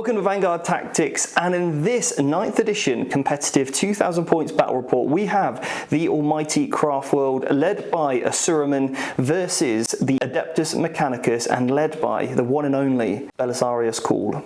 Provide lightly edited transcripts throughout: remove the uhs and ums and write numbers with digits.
Welcome to Vanguard Tactics, and in this 9th edition competitive 2000 points battle report we have the almighty Craftworld led by a Suraman versus the Adeptus Mechanicus and led by the one and only Belisarius Call.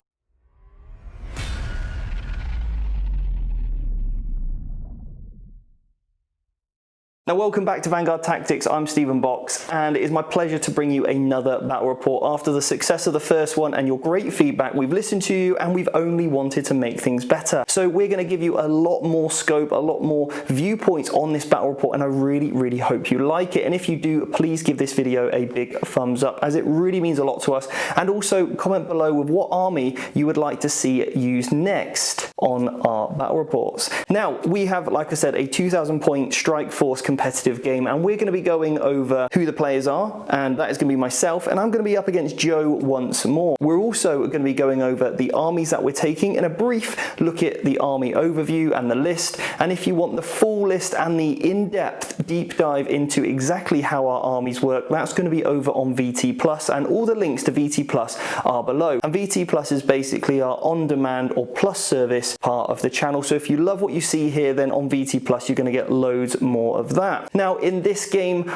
Now welcome back to Vanguard Tactics, I'm Stephen Box, and it is my pleasure to bring you another battle report. After the success of the first one and your great feedback, we've listened to you and we've only wanted to make things better. So we're going to give you a lot more scope, a lot more viewpoints on this battle report, and I really hope you like it. And if you do, please give this video a big thumbs up, as it really means a lot to us. And also comment below with what army you would like to see used next on our battle reports. Now we have, like I said, a 2000 point strike force competitive game, and we're going to be going over who the players are, and that is going to be myself, and I'm going to be up against Joe once more. We're also going to be going over the armies that we're taking, and a brief look at the army overview and the list. And if you want the full list and the in-depth deep dive into exactly how our armies work, that's going to be over on VT Plus, and all the links to VT Plus are below. And VT Plus is basically our on-demand or plus service part of the channel, so if you love what you see here, then on VT Plus you're going to get loads more of that. Now in this game,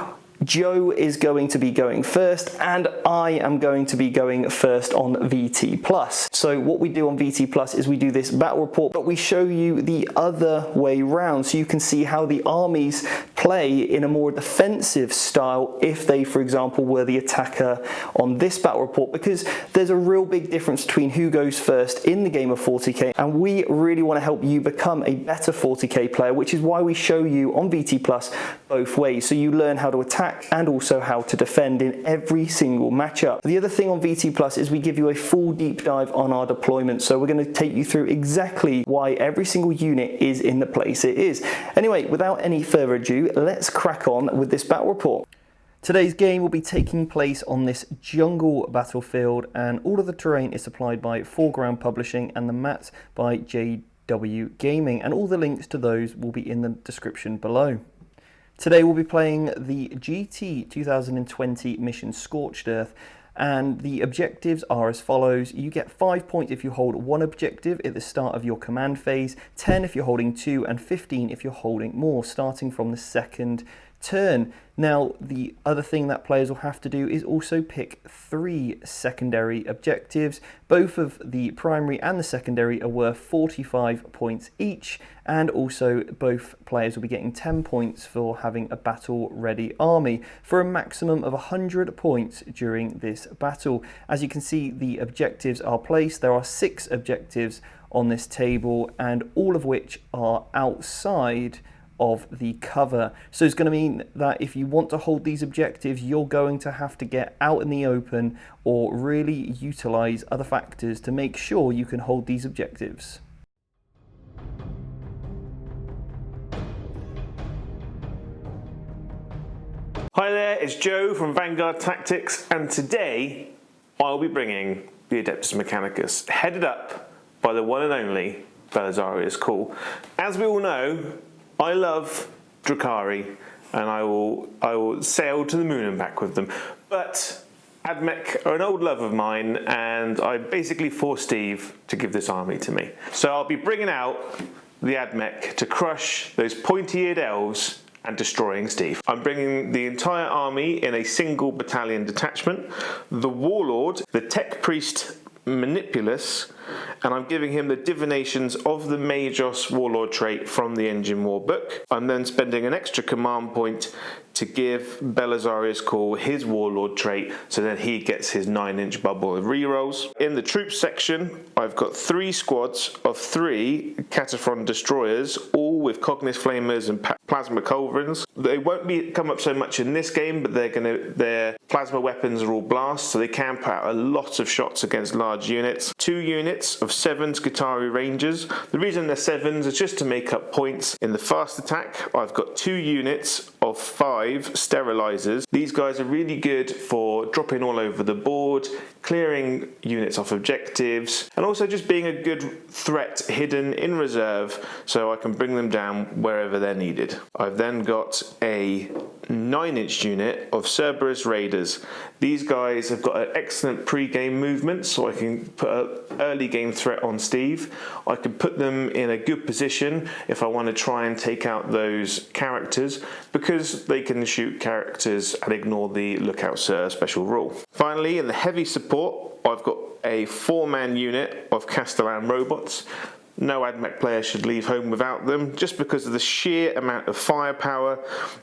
Joe is going to be going first, and I am going to be going first on VT Plus. So what we do on VT Plus is we do this battle report, but we show you the other way round, so you can see how the armies play in a more defensive style if they, for example, were the attacker on this battle report, because there's a real big difference between who goes first in the game of 40k, and we really want to help you become a better 40k player, which is why we show you on VT Plus both ways, so you learn how to attack and also how to defend in every single matchup. The other thing on VT Plus is we give you a full deep dive on our deployment, so we're going to take you through exactly why every single unit is in the place it is. Anyway, without any further ado, let's crack on with this battle report. Today's game will be taking place on this jungle battlefield, and all of the terrain is supplied by Foreground Publishing and the mats by JW Gaming, and all the links to those will be in the description below. Today we'll be playing the GT 2020 mission Scorched Earth, and the objectives are as follows. You get 5 points if you hold one objective at the start of your command phase, 10 if you're holding 2, and 15 if you're holding more, starting from the second turn. Now the other thing that players will have to do is also pick 3 secondary objectives. Both of the primary and the secondary are worth 45 points each, and also both players will be getting 10 points for having a battle ready army, for a maximum of 100 points during this battle. As you can see, the objectives are placed. There are 6 objectives on this table, and all of which are outside of the cover. So it's going to mean that if you want to hold these objectives, you're going to have to get out in the open or really utilize other factors to make sure you can hold these objectives. Hi there, it's Joe from Vanguard Tactics, and today I'll be bringing the Adeptus Mechanicus, headed up by the one and only Belisarius Call. As we all know, I love Drukhari, and I will sail to the moon and back with them. But Admech are an old love of mine, and I basically forced Steve to give this army to me. So I'll be bringing out the Admech to crush those pointy-eared elves and destroying Steve. I'm bringing the entire army in a single battalion detachment, the Warlord, the Tech Priest Manipulus, and I'm giving him the divinations of the Magos Warlord trait from the Engine War book. I'm then spending an extra command point to give Belisarius Call his Warlord trait, so then he gets his 9-inch bubble of rerolls. In the troops section, I've got 3 squads of 3 Cataphron destroyers, all with Cognis Flamers and Plasma Culverins. They won't come up so much in this game, but their plasma weapons are all blasts, so they can put out a lot of shots against large units. 2 units of 7 Skitarii Rangers. The reason they're 7s is just to make up points. In the fast attack, I've got 2 units of 5 Sterilizers. These guys are really good for dropping all over the board, clearing units off objectives, and also just being a good threat hidden in reserve, so I can bring them down wherever they're needed. I've then got a 9-inch unit of Cerberus Raiders. These guys have got an excellent pre-game movement, so I can put an early game threat on Steve. I can put them in a good position if I want to try and take out those characters, because they can shoot characters and ignore the Look Out Sir special rule. Finally, in the heavy support, I've got a 4-man unit of Castellan robots. No Admech player should leave home without them, just because of the sheer amount of firepower.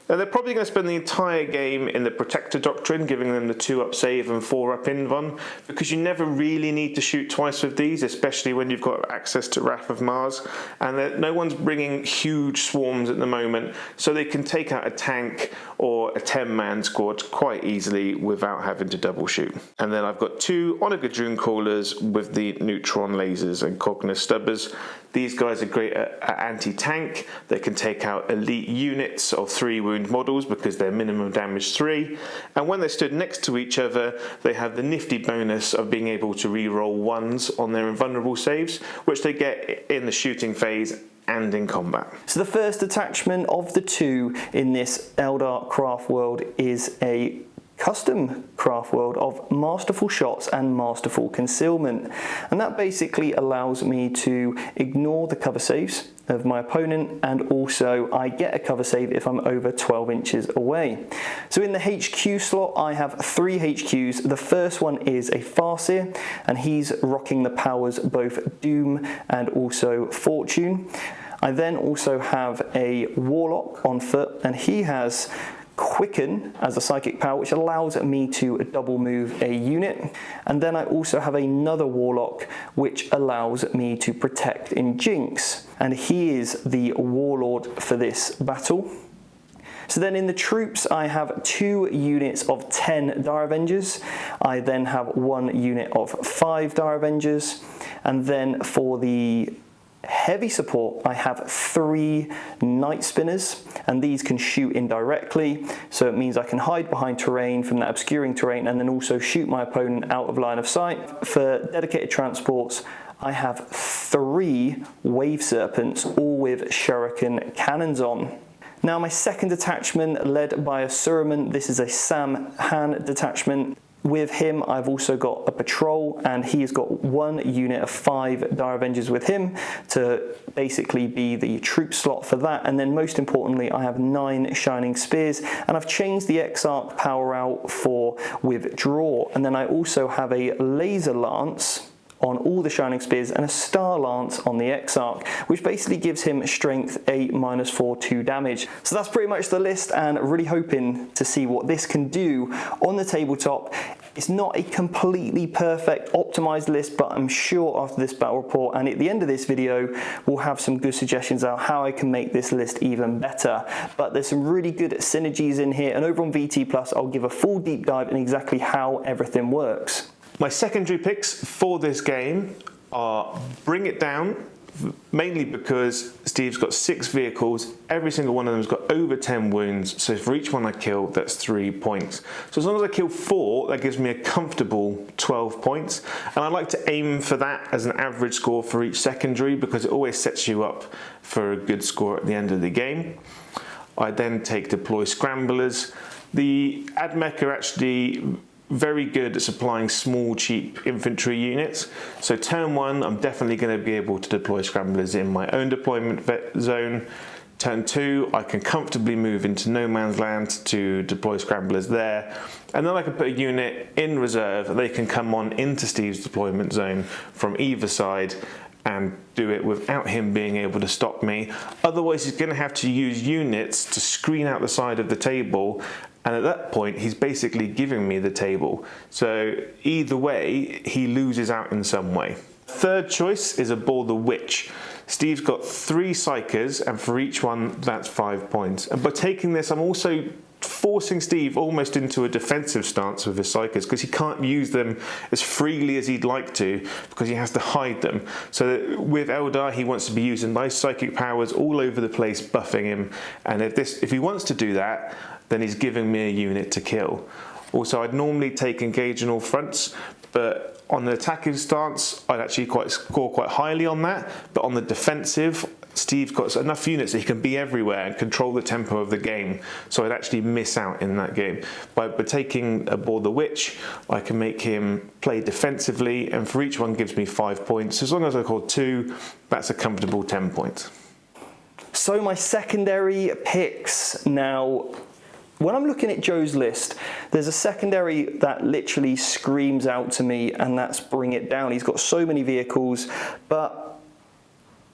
And they're probably going to spend the entire game in the Protector Doctrine, giving them the 2-up save and 4-up invuln, because you never really need to shoot twice with these, especially when you've got access to Wrath of Mars. And no one's bringing huge swarms at the moment, so they can take out a tank or a 10-man squad quite easily without having to double shoot. And then I've got 2 Onagadroon Callers with the neutron lasers and Cognis Stubbers. These guys are great at anti-tank. They can take out elite units of 3 wound models because they're minimum damage 3. And when they stood next to each other, they have the nifty bonus of being able to re-roll 1s on their invulnerable saves, which they get in the shooting phase and in combat. So the first attachment of the 2 in this Eldar Craftworld is a custom Craftworld of Masterful Shots and Masterful Concealment, and that basically allows me to ignore the cover saves of my opponent, and also I get a cover save if I'm over 12 inches away. So in the HQ slot I have 3 HQs. The first one is a Farseer, and he's rocking the powers both Doom and also Fortune. I then also have a Warlock on foot, and he has Quicken as a psychic power, which allows me to double move a unit. And then I also have another Warlock which allows me to protect in Jinx, and he is the Warlord for this battle. So then in the troops I have 2 units of 10 Dire Avengers. I then have 1 unit of 5 Dire Avengers, and then for the heavy support I have 3 Night Spinners, and these can shoot indirectly, so it means I can hide behind terrain from that obscuring terrain and then also shoot my opponent out of line of sight. For dedicated transports I have 3 Wave Serpents, all with Shuriken cannons on. Now my second detachment, led by a Suruman, this is a Sam Han detachment. With him I've also got a patrol, and he's got 1 unit of 5 Dire Avengers with him to basically be the troop slot for that. And then most importantly I have 9 Shining Spears, and I've changed the Exarch power out for Withdraw. And then I also have a Laser Lance on all the Shining Spears and a Star Lance on the Exarch, which basically gives him strength 8 -4 2 damage. So that's pretty much the list, and really hoping to see what this can do on the tabletop. It's not a completely perfect optimized list, but I'm sure after this battle report and at the end of this video we'll have some good suggestions on how I can make this list even better. But there's some really good synergies in here, and over on VT Plus I'll give a full deep dive in exactly how everything works. My secondary picks for this game are Bring It Down, mainly because Steve's got 6 vehicles, every single one of them's got over 10 wounds, so for each one I kill, that's 3 points. So as long as I kill 4, that gives me a comfortable 12 points, and I like to aim for that as an average score for each secondary, because it always sets you up for a good score at the end of the game. I then take Deploy Scramblers. The Admech are actually very good at supplying small, cheap infantry units. So turn 1, I'm definitely going to be able to deploy Scramblers in my own deployment zone. Turn 2, I can comfortably move into no man's land to deploy Scramblers there. And then I can put a unit in reserve. They can come on into Steve's deployment zone from either side and do it without him being able to stop me. Otherwise he's going to have to use units to screen out the side of the table, and at that point he's basically giving me the table. So either way he loses out in some way. Third choice is Abhor the Witch. Steve's got 3 Psychers, and for each one that's 5 points. And by taking this I'm also forcing Steve almost into a defensive stance with his Psychers, because he can't use them as freely as he'd like to, because he has to hide them. So with Eldar he wants to be using nice psychic powers all over the place, buffing him, and if he wants to do that, then he's giving me a unit to kill. Also, I'd normally take Engage on all fronts, but on the attacking stance I'd actually score quite highly on that, but on the defensive Steve's got enough units that he can be everywhere and control the tempo of the game, so I'd actually miss out in that game. By taking aboard the Witch, I can make him play defensively, and for each one gives me 5 points. As long as I call 2, that's a comfortable 10 points. So my secondary picks now. When I'm looking at Joe's list, there's a secondary that literally screams out to me, and that's Bring It Down. He's got so many vehicles, but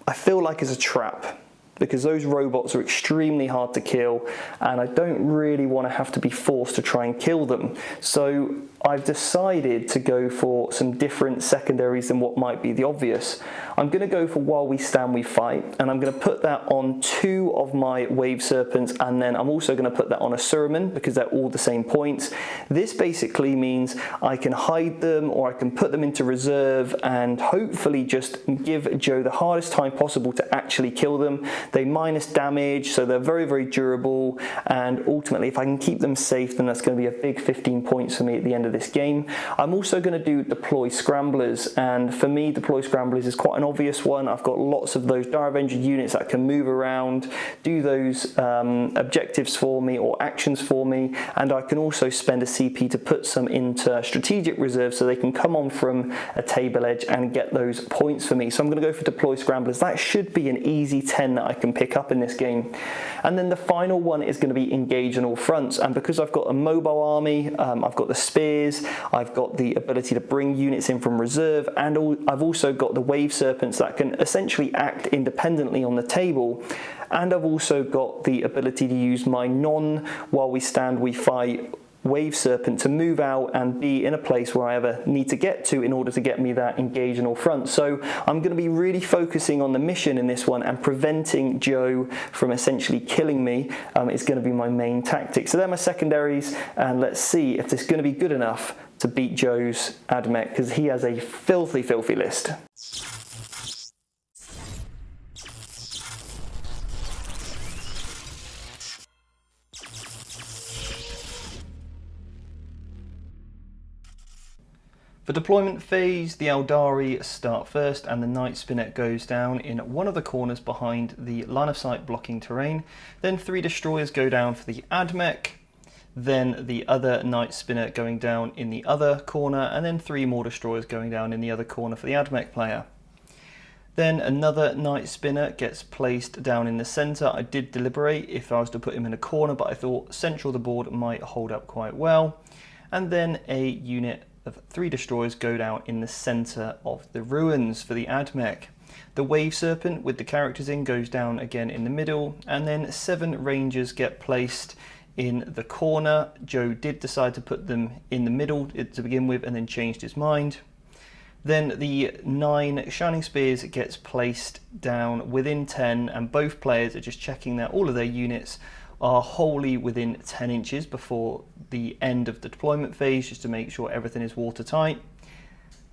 I feel like it's a trap because those robots are extremely hard to kill, and I don't really want to have to be forced to try and kill them. So I've decided to go for some different secondaries than what might be the obvious. I'm going to go for While We Stand We Fight, and I'm going to put that on 2 of my Wave Serpents, and then I'm also going to put that on a Surman because they're all the same points. This basically means I can hide them or I can put them into reserve and hopefully just give Joe the hardest time possible to actually kill them. They minus damage, so they're very, very durable, and ultimately if I can keep them safe, then that's going to be a big 15 points for me at the end of this game. I'm also going to do Deploy Scramblers, and for me Deploy Scramblers is quite an obvious one. I've got lots of those Dire Avenger units that can move around, do those objectives for me or actions for me, and I can also spend a CP to put some into strategic reserve so they can come on from a table edge and get those points for me. So I'm going to go for Deploy Scramblers. That should be an easy 10 that I can pick up in this game. And then the final one is going to be Engage on All Fronts, and because I've got a mobile army, I've got the spears, I've got the ability to bring units in from reserve, and I've also got the Wave Serpents that can essentially act independently on the table, and I've also got the ability to use my While We Stand We Fight Wave Serpent to move out and be in a place where I ever need to get to in order to get me that Engage on All Fronts. So I'm going to be really focusing on the mission in this one, and preventing Joe from essentially killing me is going to be my main tactic. So they're my secondaries, and let's see if this is going to be good enough to beat Joe's Admech, because he has a filthy, filthy list. For deployment phase, the Eldari start first, and the Night Spinner goes down in one of the corners behind the line of sight blocking terrain. Then 3 destroyers go down for the Admech, then the other Night Spinner going down in the other corner, and then 3 more destroyers going down in the other corner for the Admech player. Then another Night Spinner gets placed down in the centre. I did deliberate if I was to put him in a corner, but I thought central of the board might hold up quite well. And then a unit of 3 destroyers go down in the centre of the ruins for the Admech. The Wave Serpent with the characters in goes down again in the middle, and then 7 Rangers get placed in the corner. Joe did decide to put them in the middle to begin with and then changed his mind. Then the 9 Shining Spears gets placed down within 10, and both players are just checking that all of their units are wholly within 10 inches before the end of the deployment phase, just to make sure everything is watertight.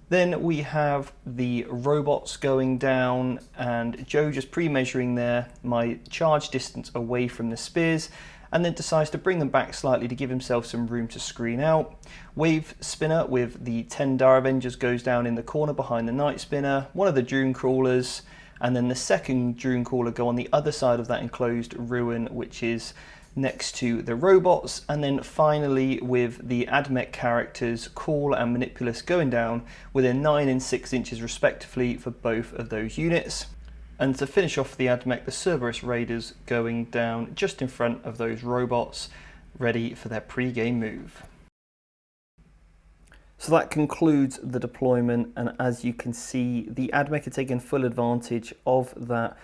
Then we have the robots going down, and Joe just pre-measuring there my charge distance away from the spears, and then decides to bring them back slightly to give himself some room to screen out. Wave Spinner with the 10 Dire Avengers goes down in the corner behind the Night Spinner, one of the Dune Crawlers, and then the second Dune Crawler go on the other side of that enclosed ruin, which is next to the robots. And then finally with the Admech characters, Call and Manipulus, going down within 9 and 6 inches respectively for both of those units. And to finish off the Admech, the Cerberus Raiders going down just in front of those robots, ready for their pre-game move. So that concludes the deployment, and as you can see, the Admech are taking full advantage of that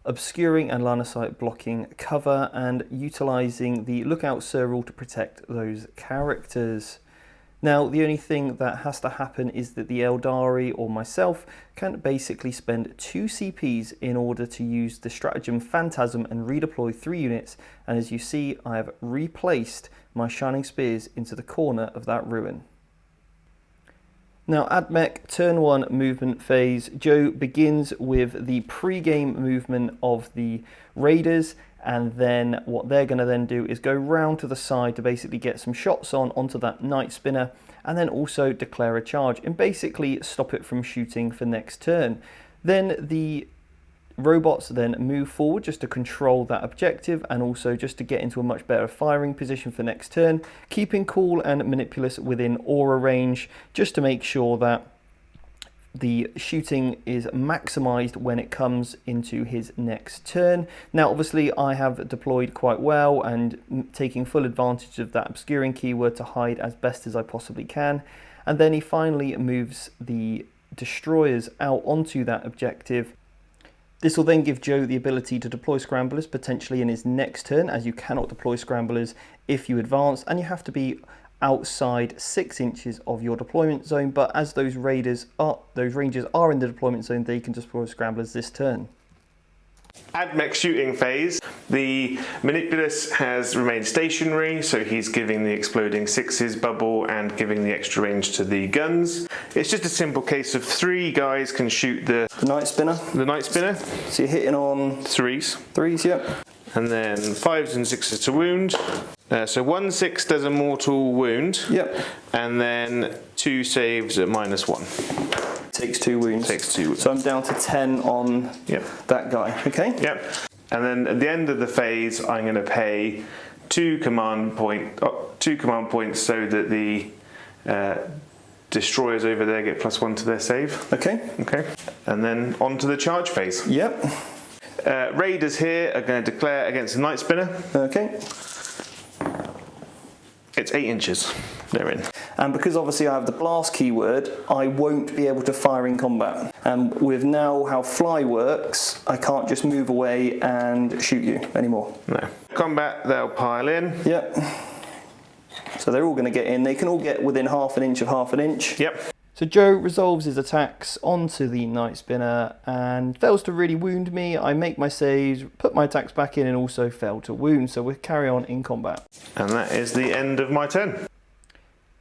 obscuring and line of sight blocking cover and utilising the Lookout Sir rule to protect those characters. Now, the only thing that has to happen is that the Eldari or myself can basically spend 2 CPs in order to use the stratagem Phantasm and redeploy 3 units, and as you see, I have replaced my Shining Spears into the corner of that ruin. Now, Admech turn 1 movement phase. Joe begins with the pre-game movement of the Raiders, and then what they're going to then do is go round to the side to basically get some shots onto that Night Spinner, and then also declare a charge and basically stop it from shooting for next turn. Then the robots then move forward just to control that objective and also just to get into a much better firing position for next turn, keeping cool and Manipulus within aura range just to make sure that the shooting is maximized when it comes into his next turn. Now obviously I have deployed quite well and taking full advantage of that obscuring keyword to hide as best as I possibly can, and then he finally moves the destroyers out onto that objective. This will then give Joe the ability to deploy scramblers potentially in his next turn, as you cannot deploy scramblers if you advance, and you have to be outside 6 inches of your deployment zone, but as those rangers are in the deployment zone, they can deploy scramblers this turn. Admech shooting phase. The Manipulus has remained stationary, so he's giving the exploding sixes bubble and giving the extra range to the guns. It's just a simple case of 3 guys can shoot the Night Spinner. The Night Spinner. So you're hitting on threes, yep. And then 5s and 6s to wound. So 1 6 does a mortal wound. Yep. And then 2 saves at -1. Takes 2 wounds. Takes 2 wounds. So I'm down to 10 on that guy. Okay. Yep. And then at the end of the phase, I'm going to pay 2 command points so that the destroyers over there get +1 to their save. Okay. Okay. And then on to the charge phase. Yep. Raiders here are going to declare against the Night Spinner. Okay. It's 8 inches. They're in. And because obviously I have the blast keyword, I won't be able to fire in combat. And with now how fly works, I can't just move away and shoot you anymore. No. Combat, they'll pile in. Yep. So they're all going to get in. They can all get within half an inch of half an inch. Yep. So Joe resolves his attacks onto the Night Spinner and fails to really wound me. I make my saves, put my attacks back in, and also fail to wound. So we'll carry on in combat. And that is the end of my turn.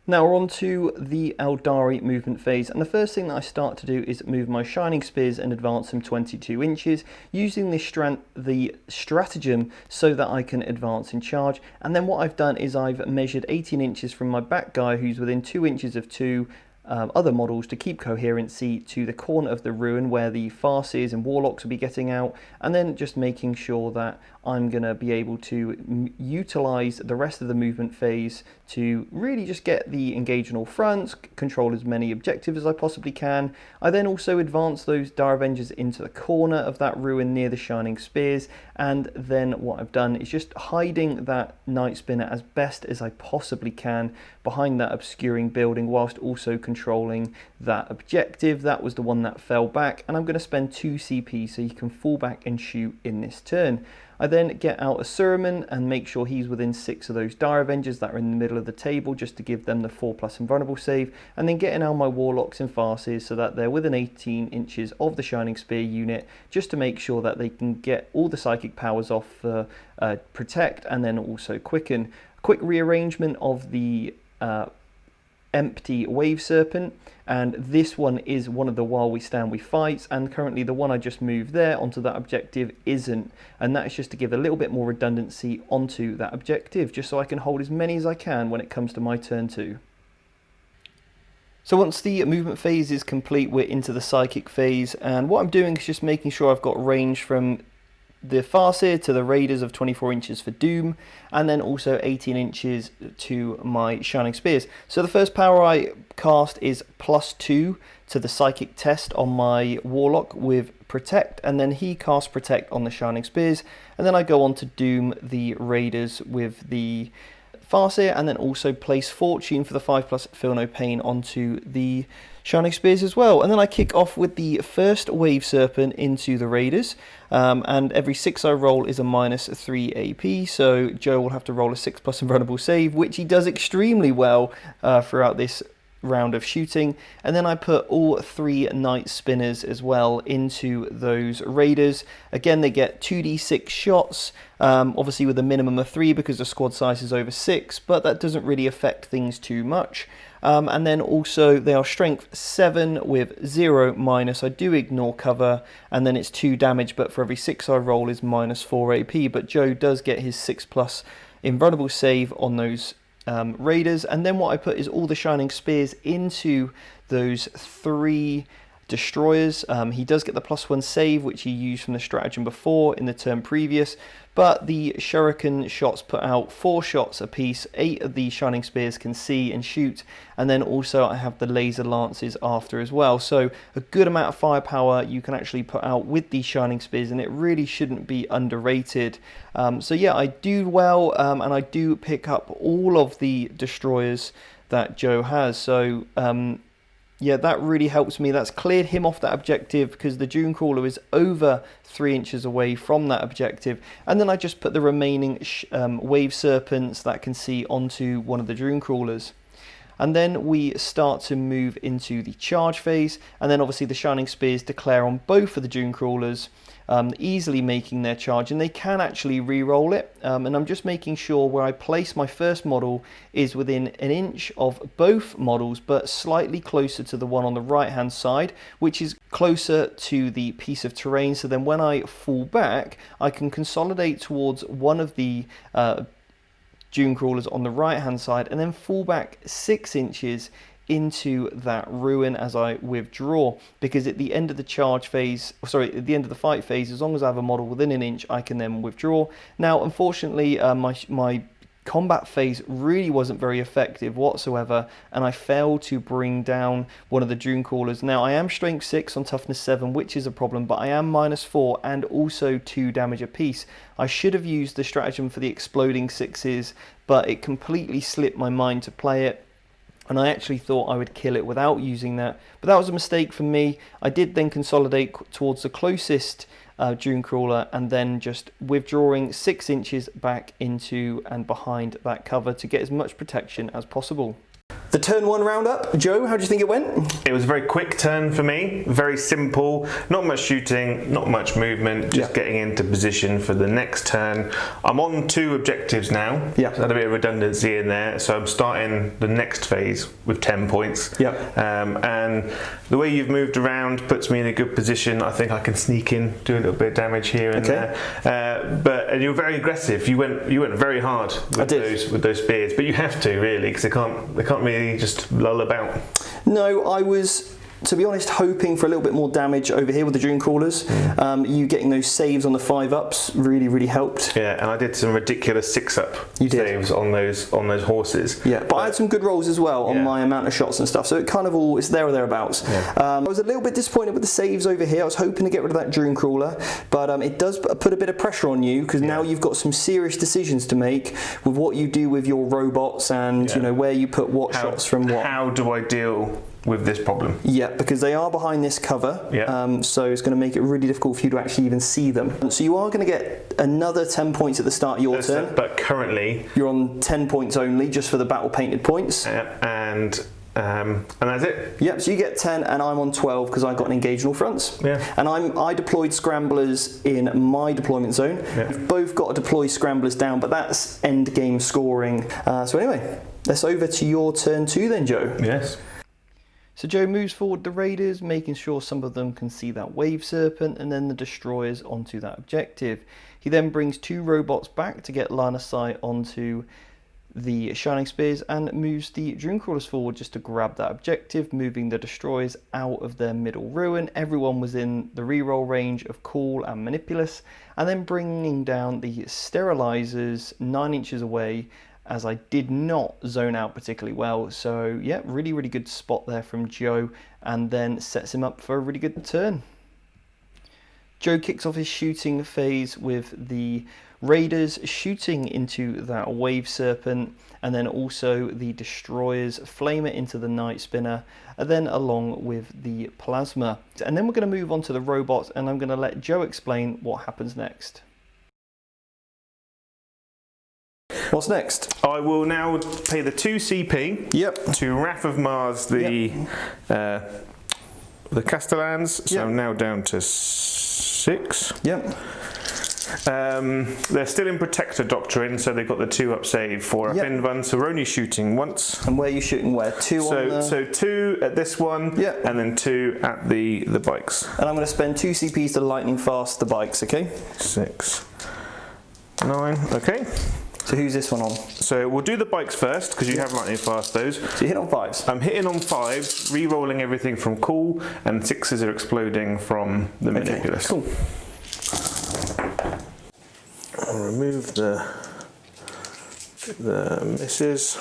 Now we're on to the Eldari movement phase, and the first thing that I start to do is move my Shining Spears and advance them 22 inches, using the stratagem so that I can advance in charge. And then what I've done is I've measured 18 inches from my back guy, who's within 2 inches of 2 other models, to keep coherency to the corner of the ruin where the Farseers and Warlocks will be getting out, and then just making sure that I'm going to be able to utilize the rest of the movement phase to really just get the engage on all fronts, control as many objectives as I possibly can. I then also advance those Dire Avengers into the corner of that ruin near the Shining Spears, and then what I've done is just hiding that Night Spinner as best as I possibly can behind that obscuring building, whilst also controlling that objective. That was the one that fell back, and I'm going to spend 2 CP so you can fall back and shoot in this turn. I then get out a Suruman and make sure he's within 6 of those Dire Avengers that are in the middle of the table, just to give them the 4+ invulnerable save, and then getting out my Warlocks and Farseers so that they're within 18 inches of the Shining Spear unit, just to make sure that they can get all the psychic powers off for Protect and then also Quicken. Quick rearrangement of the empty Wave Serpent, and this one is one of the While We Stand We Fights, and currently the one I just moved there onto that objective isn't, and that is just to give a little bit more redundancy onto that objective, just so I can hold as many as I can when it comes to my turn 2. So once the movement phase is complete, we're into the psychic phase, and what I'm doing is just making sure I've got range from the Farseer to the Raiders of 24 inches for Doom, and then also 18 inches to my Shining Spears. So the first power I cast is +2 to the Psychic test on my Warlock with Protect, and then he casts Protect on the Shining Spears, and then I go on to Doom the Raiders with the Farseer, and then also place Fortune for the 5+ Feel No Pain onto the Shining Spears as well. And then I kick off with the first Wave Serpent into the Raiders, and every 6 I roll is a -3 AP, so Joe will have to roll a 6+ invulnerable save, which he does extremely well throughout this round of shooting. And then I put all 3 Night Spinners as well into those Raiders. Again, they get 2d6 shots, obviously with a minimum of 3 because the squad size is over 6, but that doesn't really affect things too much. And then also they are strength 7 with 0-. I do ignore cover, and then it's 2 damage, but for every 6 I roll is -4 AP. But Joe does get his 6+ invulnerable save on those Raiders. And then what I put is all the Shining Spears into those 3 destroyers. He does get the +1 save, which he used from the stratagem before in the turn previous, but the shuriken shots put out 4 shots apiece. 8 of the shining spears can see and shoot, and then also I have the laser lances after as well. So a good amount of firepower you can actually put out with these shining spears, and it really shouldn't be underrated. So yeah, I do well, and I do pick up all of the destroyers that Joe has. So yeah, that really helps me. That's cleared him off that objective because the Dune Crawler is over 3 inches away from that objective. And then I just put the remaining Wave Serpents that can see onto one of the Dune Crawlers. And then we start to move into the charge phase. And then obviously the Shining Spears declare on both of the Dune Crawlers, easily making their charge, and they can actually re-roll it. And I'm just making sure where I place my first model is within 1 inch of both models, but slightly closer to the one on the right hand side, which is closer to the piece of terrain. So then when I fall back, I can consolidate towards one of the Dune Crawlers on the right hand side and then fall back 6 inches into that ruin as I withdraw, because at the end of the charge phase, at the end of the fight phase, as long as I have a model within 1 inch, I can then withdraw. Now unfortunately my combat phase really wasn't very effective whatsoever, and I failed to bring down one of the Dune Crawlers. Now I am strength 6 on toughness 7, which is a problem, but I am -4 and also 2 damage apiece. I should have used the stratagem for the exploding 6s, but it completely slipped my mind to play it, and I actually thought I would kill it without using that, but that was a mistake for me. I did then consolidate towards the closest Dune Crawler and then just withdrawing 6 inches back into and behind that cover to get as much protection as possible. The turn 1 roundup, Joe, how do you think it went? It was a very quick turn for me, very simple, not much shooting, not much movement, just getting into position for the next turn. I'm on 2 objectives now, so I had a bit of redundancy in there, so I'm starting the next phase with 10 points. And the way you've moved around puts me in a good position. I think I can sneak in, do a little bit of damage here and there. And you're very aggressive. You went very hard with those spears, but you have to really, because they can't really just lull about. No, I was, to be honest, hoping for a little bit more damage over here with the Dune Crawlers. You getting those saves on the 5-ups really helped. Yeah, and I did some ridiculous 6-up saves on those horses. Yeah, but I had some good rolls as well on my amount of shots and stuff, so it kind of all, it's there or thereabouts. I was a little bit disappointed with the saves over here. I was hoping to get rid of that Dune Crawler, but it does put a bit of pressure on you, because now you've got some serious decisions to make with what you do with your robots and you know, where you put what shots from what. How do I deal with this problem? Yeah, because they are behind this cover, so it's going to make it really difficult for you to actually even see them. So you are going to get another 10 points at the start of your turn. But currently you're on 10 points only, just for the battle painted points. And that's it. Yep, so you get 10 and I'm on 12 because I got an engaged in all fronts. And I deployed scramblers in my deployment zone. We've both got to deploy scramblers down, but that's end game scoring. So anyway, let's over to your turn 2 then, Joe. Yes. So Joe moves forward the raiders, making sure some of them can see that Wave Serpent, and then the destroyers onto that objective. He then brings 2 robots back to get line of sight onto the Shining Spears and moves the Dune Crawlers forward just to grab that objective, moving the destroyers out of their middle ruin. Everyone was in the reroll range of Cool and Manipulous, and then bringing down the Sterilizers 9 inches away, as I did not zone out particularly well. So yeah, really good spot there from Joe, and then sets him up for a really good turn. Joe kicks off his shooting phase with the Raiders shooting into that Wave Serpent, and then also the Destroyers flame it into the Night Spinner, and then along with the Plasma. And then we're going to move on to the robots, and I'm going to let Joe explain what happens next. What's next? I will now pay the 2 CP to Wrath of Mars, the Castellans. So I'm now down to 6. They're still in Protector Doctrine, so they've got the 2-up save, 4-up invuln, so we're only shooting once. And where are you shooting where? 2 on the... So 2 at this one, and then 2 at the bikes. And I'm going to spend 2 CPs to lightning fast the bikes, okay? 6, 9, okay. So who's this one on? So we'll do the bikes first, because you have lightning fast those. So you hit on 5s? I'm hitting on 5s, re-rolling everything from cool, and 6s are exploding from the manipulus. Cool. I'll remove the misses.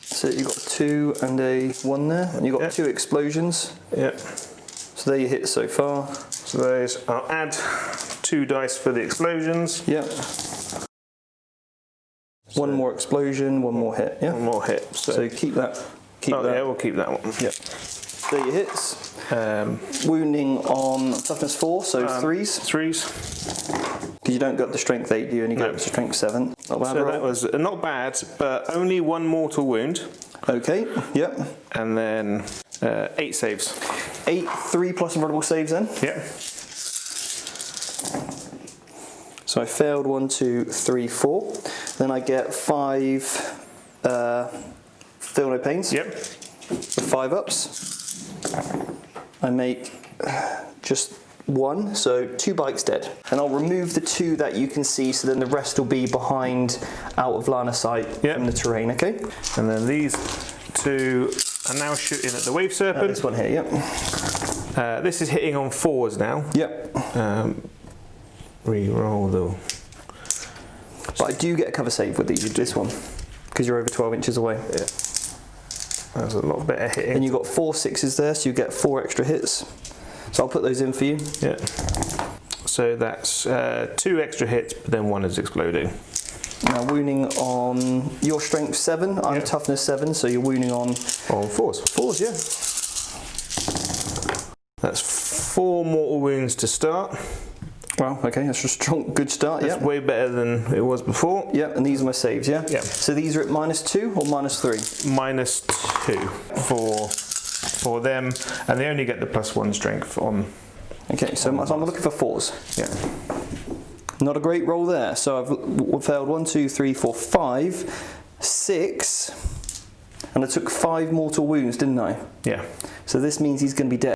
So you've got 2 and a 1 there, and you've got 2 explosions. Yep. So there you hit so far. So those, I'll add 2 dice for the explosions. Yep. One more explosion, 1 more hit, yeah? 1 more hit. So keep that. Keep that. Yeah, we'll keep that one. Yep. There your hits. Wounding on toughness 4, so 3s. 3s. Because you don't get the strength 8, you only get the strength 7. Not bad. So that was not bad, but only 1 mortal wound. Okay, yep. And then 8 saves. 8, 3 plus invulnerable saves then. Yep. So I failed 1, 2, 3, 4. Then I get 5 feel no pains. Yep. With 5 ups. I make just 1, so 2 bikes dead. And I'll remove the 2 that you can see, so then the rest will be behind, out of line of sight from the terrain, okay? And then these 2 are now shooting at the wave serpent. This one here, yep. This is hitting on 4s now. Yep. Re-roll the... But I do get a cover save with this one, because you're over 12 inches away. Yeah. That's a lot better hitting. And you've got 4 6s there, so you get 4 extra hits. So I'll put those in for you. Yeah. So that's 2 extra hits, but then 1 is exploding. Now wounding on your strength 7, I'm toughness 7, so you're wounding on 4s. 4s, yeah. That's 4 mortal wounds to start. Well, okay, that's a strong, good start. That's way better than it was before. Yeah, and these are my saves, yeah? Yeah. So these are at -2 or -3? -2 for them, and they only get the +1 strength on. Okay, so I'm looking for 4s. Yeah. Not a great roll there. So I've failed 1, 2, 3, 4, 5, 6, and I took 5 mortal wounds, didn't I? Yeah. So this means he's going to be dead.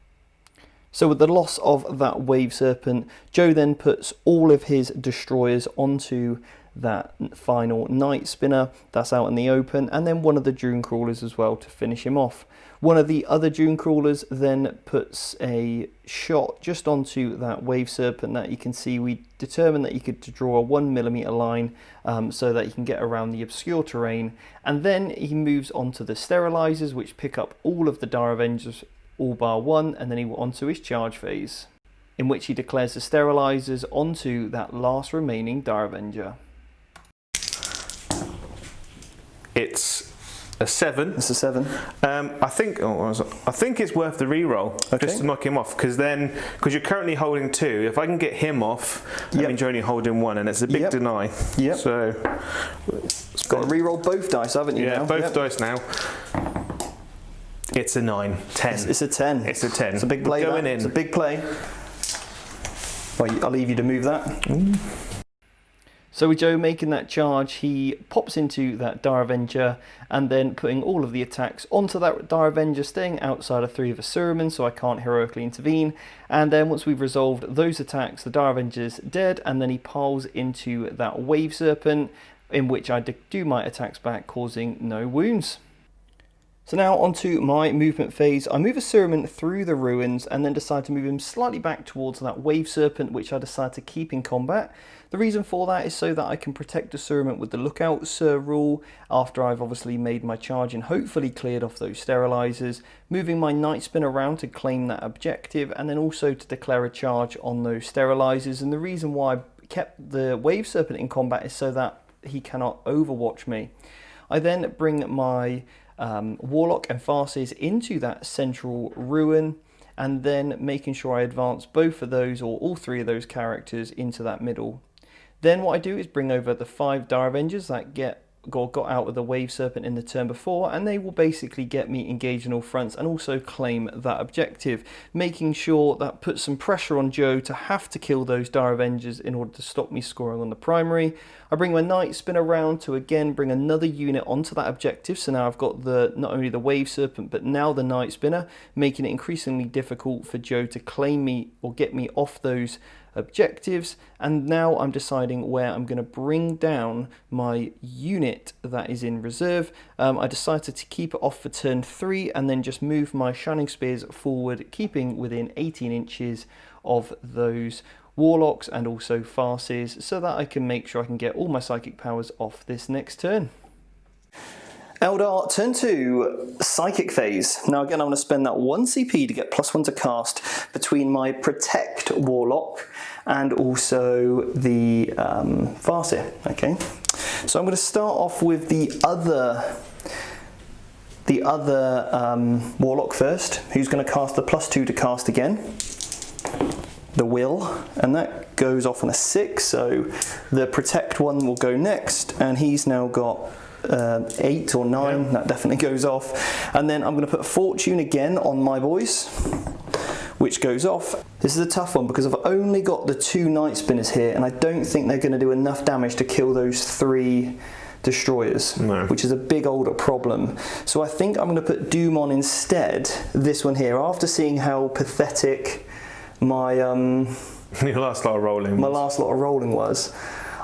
So with the loss of that wave serpent, Joe then puts all of his destroyers onto that final night spinner that's out in the open, and then one of the dune crawlers as well to finish him off. One of the other dune crawlers then puts a shot just onto that wave serpent that you can see. We determined that you could draw a 1mm line so that you can get around the obscure terrain, and then he moves on to the sterilizers, which pick up all of the Dire Avengers, all bar 1, and then he went onto his charge phase, in which he declares the sterilizers onto that last remaining Dire Avenger. It's a 7. It's a 7. I think it's worth the re-roll just to knock him off, because you're currently holding 2. If I can get him off, that means you're only holding 1, and it's a big deny. Yep. So Got to re-roll both dice, haven't you? Yeah, now? both dice now. It's a 9, 10. It's a 10. It's a 10. It's a big play. Going in. It's a big play. Well, I'll leave you to move that. So with Joe making that charge, he pops into that Dire Avenger and then putting all of the attacks onto that Dire Avenger, staying outside of 3 of the Surman, so I can't heroically intervene. And then once we've resolved those attacks, the Dire Avenger's dead, and then he piles into that Wave Serpent, in which I do my attacks back, causing no wounds. So now onto my movement phase. I move a Surman through the ruins and then decide to move him slightly back towards that Wave Serpent, which I decide to keep in combat. The reason for that is so that I can protect the Surman with the Lookout Sir rule after I've obviously made my charge and hopefully cleared off those sterilizers, moving my Night Spin around to claim that objective, and then also to declare a charge on those sterilizers. And the reason why I kept the Wave Serpent in combat is so that he cannot overwatch me. I then bring my Warlock and Farseers into that central ruin, and then making sure I advance both of those, or all 3 of those characters, into that middle. Then what I do is bring over the 5 Dire Avengers that got out of the Wave Serpent in the turn before, and they will basically get me engaged in all fronts and also claim that objective, making sure that puts some pressure on Joe to have to kill those Dire Avengers in order to stop me scoring on the primary. I bring my Night Spin around to again bring another unit onto that objective, so now I've got not only the Wave Serpent but now the Night Spinner, making it increasingly difficult for Joe to claim me or get me off those objectives, and now I'm deciding where I'm going to bring down my unit that is in reserve. I decided to keep it off for turn 3 and then just move my Shining Spears forward, keeping within 18 inches of those Warlocks and also Farses, so that I can make sure I can get all my psychic powers off this next turn. Eldar, turn 2, Psychic phase. Now again, I'm going to spend that 1 CP to get +1 to cast between my Protect Warlock and also the Farseer. Okay, so I'm going to start off with the other Warlock first, who's going to cast the +2 to cast again. The Will, and that goes off on a 6, so the Protect one will go next, and he's now got 8 or 9, that definitely goes off. And then I'm going to put Fortune again on my boys, which goes off. This is a tough one because I've only got the 2 Night Spinners here, and I don't think they're going to do enough damage to kill those 3 destroyers, which is a big old problem. So I think I'm going to put Doom on instead, this one here, after seeing how pathetic my your last lot of rolling was.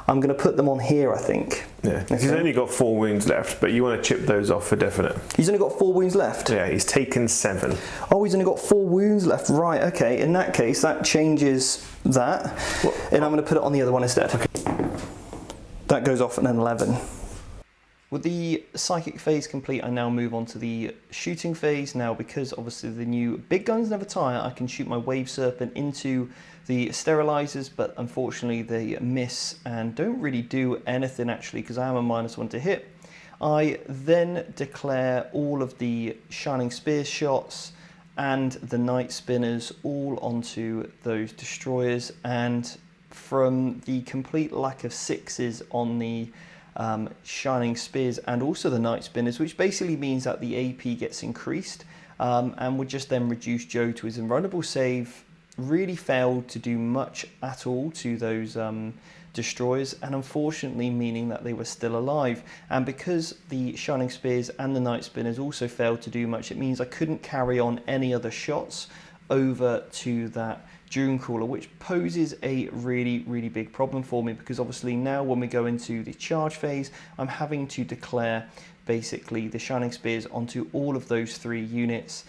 I'm going to put them on here, I think. Yeah, okay. He's only got 4 wounds left, but you want to chip those off for definite. He's only got 4 wounds left? Yeah, he's taken 7. Oh, he's only got 4 wounds left. Right, okay. In that case, that changes that. And I'm going to put it on the other one instead. Okay. That goes off at an 11. With the Psychic phase complete, I now move on to the Shooting phase. Now, because obviously the new Big Guns Never Tire, I can shoot my Wave Serpent into the Sterilizers, but unfortunately they miss and don't really do anything actually, because I am a -1 to hit. I then declare all of the Shining Spear shots and the Night Spinners all onto those destroyers, and from the complete lack of 6s on the Shining Spears and also the Night Spinners, which basically means that the AP gets increased, and would just then reduce Joe to his invulnerable save. Really failed to do much at all to those destroyers, and unfortunately meaning that they were still alive. And because the Shining Spears and the Night Spinners also failed to do much, it means I couldn't carry on any other shots over to that Dune Crawler, which poses a really big problem for me, because obviously now when we go into the charge phase, I'm having to declare basically the Shining Spears onto all of those 3 units.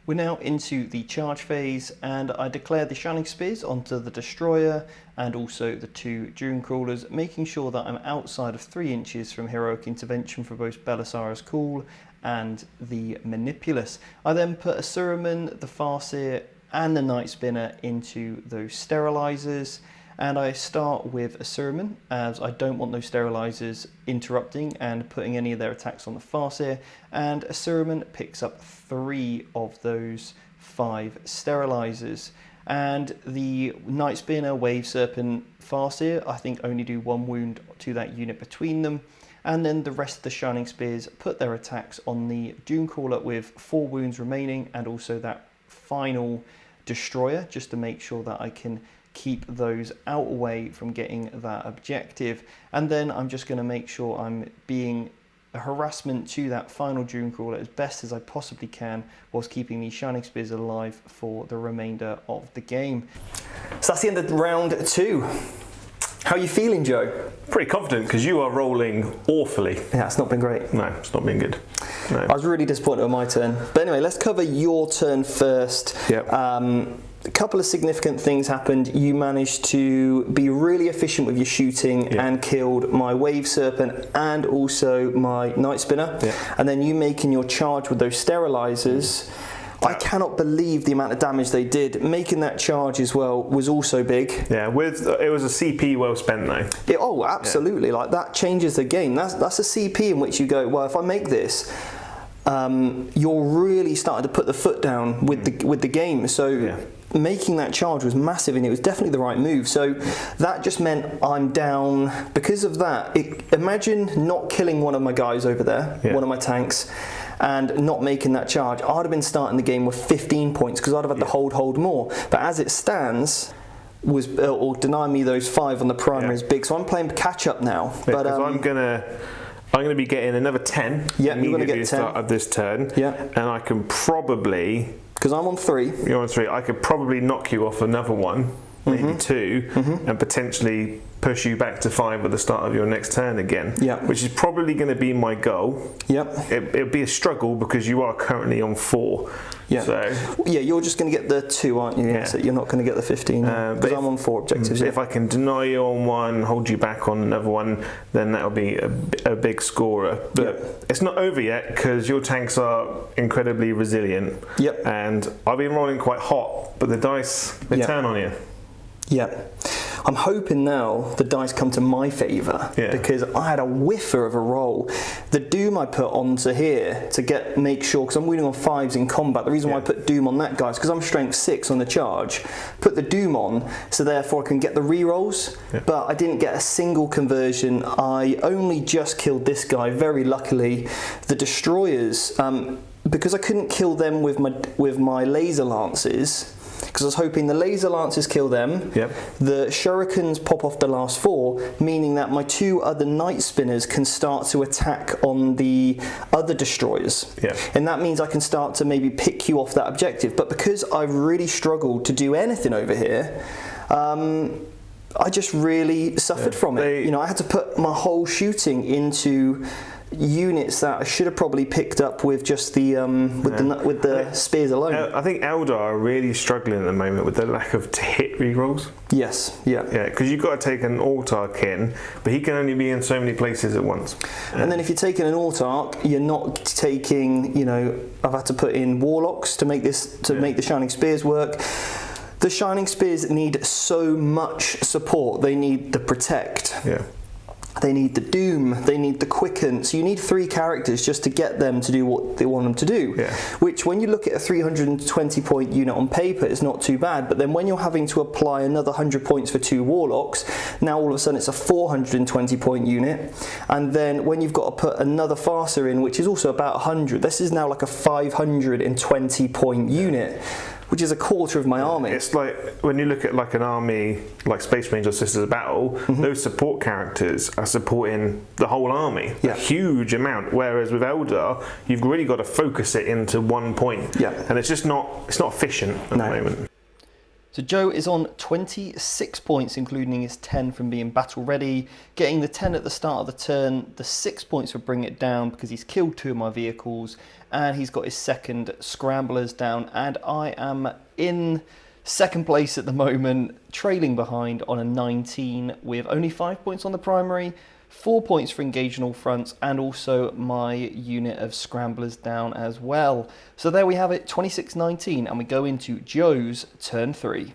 We're now into the charge phase, and I declare the Shining Spears onto the Destroyer and also the 2 Dune Crawlers, making sure that I'm outside of 3 inches from Heroic Intervention for both Belisarius Cawl and the Manipulus. I then put a Suruman, the Farseer and the Night Spinner into those Sterilizers, and I start with a Suruman, as I don't want those Sterilizers interrupting and putting any of their attacks on the Farseer, and a Suruman picks up 3 of those 5 Sterilizers. And the Night Spinner, Wave Serpent, Farseer, I think only do 1 wound to that unit between them. And then the rest of the Shining Spears put their attacks on the Dune Crawler with 4 wounds remaining, and also that final Destroyer, just to make sure that I can keep those out away from getting that objective. And then I'm just going to make sure I'm being a harassment to that final Dune Crawler as best as I possibly can, whilst keeping these Shining Spears alive for the remainder of the game. So that's the end of round 2. How are you feeling, Joe? Pretty confident, because you are rolling awfully. Yeah, it's not been great. No, it's not been good. No. I was really disappointed with my turn. But anyway, let's cover your turn first. Yep. A couple of significant things happened. You managed to be really efficient with your shooting and killed my Wave Serpent and also my Night Spinner. And then you making your charge with those Sterilizers. I cannot believe the amount of damage they did. Making that charge as well was also big. Yeah, it was a CP well spent though. Oh, absolutely. Like, that changes the game. That's a CP in which you go, well, if I make this, you're really starting to put the foot down with the game. So making that charge was massive, and it was definitely the right move. So that just meant I'm down because of that. Imagine not killing one of my guys over there, one of my tanks, and not making that charge. I'd have been starting the game with 15 points because I'd have had to hold more. But as it stands, or deny me those 5 on the primary is big. So I'm playing catch up now. But I'm gonna be getting another 10. Yeah, you're gonna get 10 at the start of this turn. Yeah, and I can probably, because I'm on 3. You're on 3. I could probably knock you off another one. maybe 2, and potentially push you back to 5 at the start of your next turn again, which is probably going to be my goal. It'll be a struggle because you are currently on 4. So you're just going to get the 2, aren't you? So you're not going to get the 15 because I'm on 4 objectives. If I can deny you on one, hold you back on another one, then that'll be a big scorer. But it's not over yet because your tanks are incredibly resilient. And I've been rolling quite hot, but the dice, they turn on you. I'm hoping now the dice come to my favour because I had a whiffer of a roll. The Doom I put onto here to make sure, because I'm winning on 5s in combat, the reason why I put Doom on that guy is because I'm strength 6 on the charge. Put the Doom on, so therefore I can get the rerolls, but I didn't get a single conversion. I only just killed this guy, very luckily. The Destroyers, because I couldn't kill them with my laser lances, because I was hoping the laser lances kill them, the shurikens pop off the last 4, meaning that my 2 other night spinners can start to attack on the other destroyers. And that means I can start to maybe pick you off that objective. But because I've really struggled to do anything over here, I just really suffered from it. You know, I had to put my whole shooting into units that I should have probably picked up with just the with the spears alone. I think Eldar are really struggling at the moment with the lack of hit rerolls. Because you've got to take an Autarch in, but he can only be in so many places at once. And then if you're taking an Autarch, you're not taking, you know, I've had to put in Warlocks to make this make the Shining Spears work. The Shining Spears need so much support. They need the Protect. They need the Doom, they need the Quicken. So you need 3 characters just to get them to do what they want them to do. Which, when you look at a 320 point unit on paper, is not too bad. But then when you're having to apply another 100 points for 2 Warlocks, now all of a sudden it's a 420 point unit. And then when you've got to put another Farser in, which is also about 100, this is now like a 520 point unit, which is a quarter of my army. It's like when you look at like an army like Space Marines or Sisters of Battle, those support characters are supporting the whole army, a huge amount. Whereas with Eldar, you've really got to focus it into one point, and it's just not efficient at the moment. So Joe is on 26 points, including his 10 from being battle ready, getting the 10 at the start of the turn, the 6 points for bring it down because he's killed 2 of my vehicles, and he's got his second scramblers down, and I am in second place at the moment, trailing behind on a 19 with only 5 points on the primary, 4 points for engaging all fronts, and also my unit of scramblers down as well. So there we have it, 26-19, and we go into Joe's turn 3.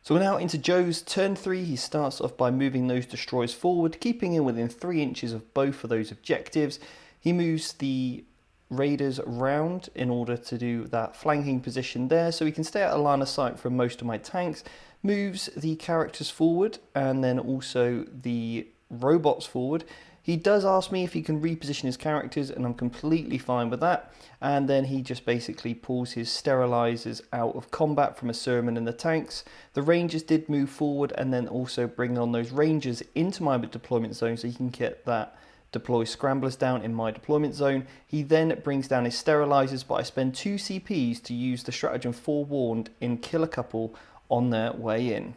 So we're now into Joe's turn 3. He starts off by moving those destroyers forward, keeping him within 3 inches of both of those objectives. He moves the raiders round in order to do that flanking position there, so he can stay out of line of sight from most of my tanks. Moves the characters forward, and then also the robots forward. He does ask me if he can reposition his characters, and I'm completely fine with that. And then he just basically pulls his sterilizers out of combat from a sermon in the tanks. The rangers did move forward, and then also bring on those rangers into my deployment zone so he can get that deploy scramblers down in my deployment zone. He then brings down his sterilizers, but I spend 2 CPs to use the stratagem forewarned and kill a couple on their way in.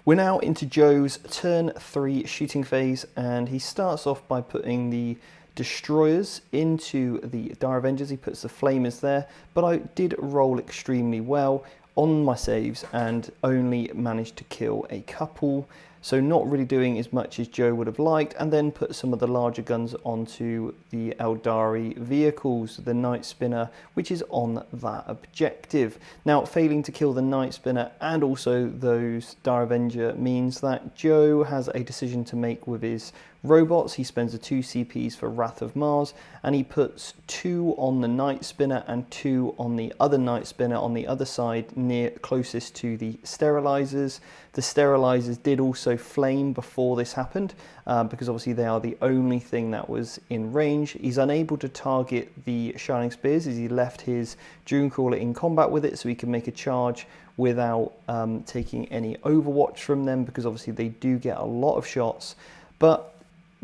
We're now into Joe's turn 3 shooting phase, and he starts off by putting the destroyers into the Dire Avengers. He puts the flamers there, but I did roll extremely well on my saves and only managed to kill a couple. So not really doing as much as Joe would have liked, and then put some of the larger guns onto the Eldari vehicles, the Night Spinner, which is on that objective. Now, failing to kill the Night Spinner and also those Dire Avenger means that Joe has a decision to make with his robots. He spends the 2 CPs for Wrath of Mars, and he puts 2 on the Night Spinner and 2 on the other Night Spinner on the other side, closest to the sterilizers. The sterilizers did also flame before this happened, because obviously they are the only thing that was in range. He's unable to target the Shining Spears as he left his Dreamcrawler in combat with it, so he can make a charge without taking any overwatch from them, because obviously they do get a lot of shots. But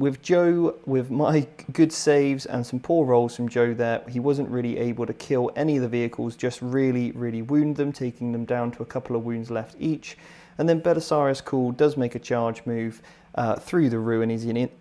with Joe, with my good saves and some poor rolls from Joe there, he wasn't really able to kill any of the vehicles, just really wound them, taking them down to a couple of wounds left each. And then Belisarius Cawl does make a charge move through the ruin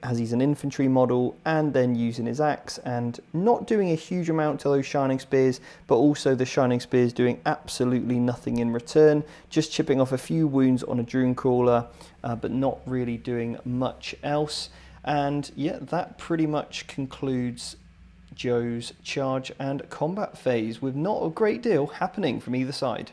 as he's an infantry model, and then using his axe and not doing a huge amount to those shining spears, but also the shining spears doing absolutely nothing in return, just chipping off a few wounds on a Drune Crawler, but not really doing much else. And yeah, that pretty much concludes Joe's charge and combat phase, with not a great deal happening from either side.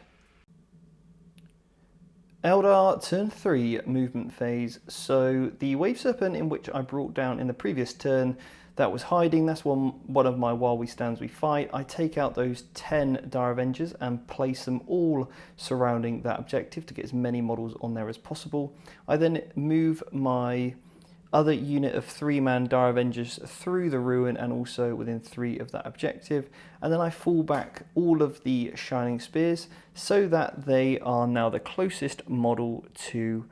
Eldar turn 3 movement phase. So the Wave Serpent, in which I brought down in the previous turn, that was hiding. That's one of my while we stands we fight. I take out those 10 Dire Avengers and place them all surrounding that objective to get as many models on there as possible. I then move my other unit of 3-man Dire Avengers through the ruin and also within 3 of that objective, and then I fall back all of the Shining Spears so that they are now the closest model to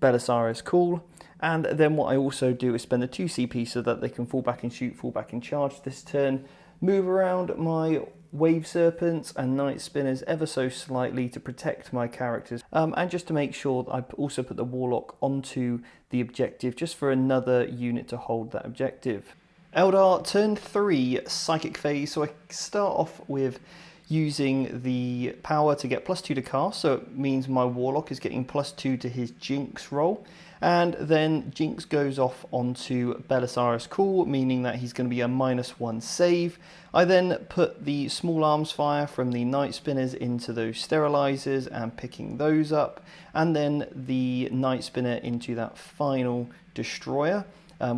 Belisarius Cawl. And then what I also do is spend the 2 CP so that they can fall back and shoot, fall back and charge this turn, move around my Wave Serpents and Night Spinners ever so slightly to protect my characters, and just to make sure that I also put the Warlock onto the objective just for another unit to hold that objective. Eldar turn 3 Psychic phase. So I start off with using the power to get +2 to cast, so it means my Warlock is getting +2 to his Jinx roll. And then Jinx goes off onto Belisarius Cawl, meaning that he's going to be a -1 save. I then put the small arms fire from the Night Spinners into those sterilizers and picking those up, and then the Night Spinner into that final destroyer,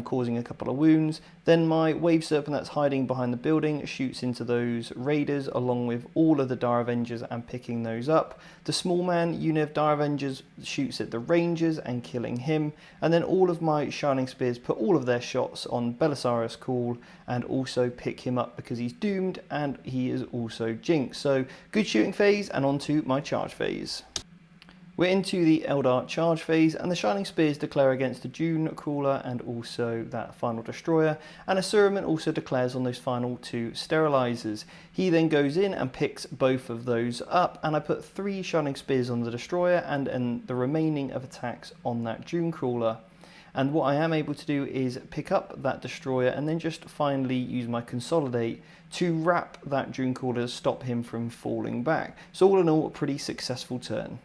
causing a couple of wounds. Then my Wave Serpent that's hiding behind the building shoots into those raiders along with all of the Dire Avengers and picking those up. The small man unit of Dire Avengers shoots at the Rangers and killing him, and then all of my Shining Spears put all of their shots on Belisarius Cawl and also pick him up because he's doomed and he is also Jinx. So good shooting phase, and on to my charge phase. We're into the Eldar charge phase, and the Shining Spears declare against the Drune Crawler and also that final destroyer, and Asuruman also declares on those final 2 sterilizers. He then goes in and picks both of those up, and I put 3 Shining Spears on the destroyer and the remaining of attacks on that Drune Crawler. And what I am able to do is pick up that destroyer and then just finally use my consolidate to wrap that Drune Crawler to stop him from falling back. So all in all, a pretty successful turn.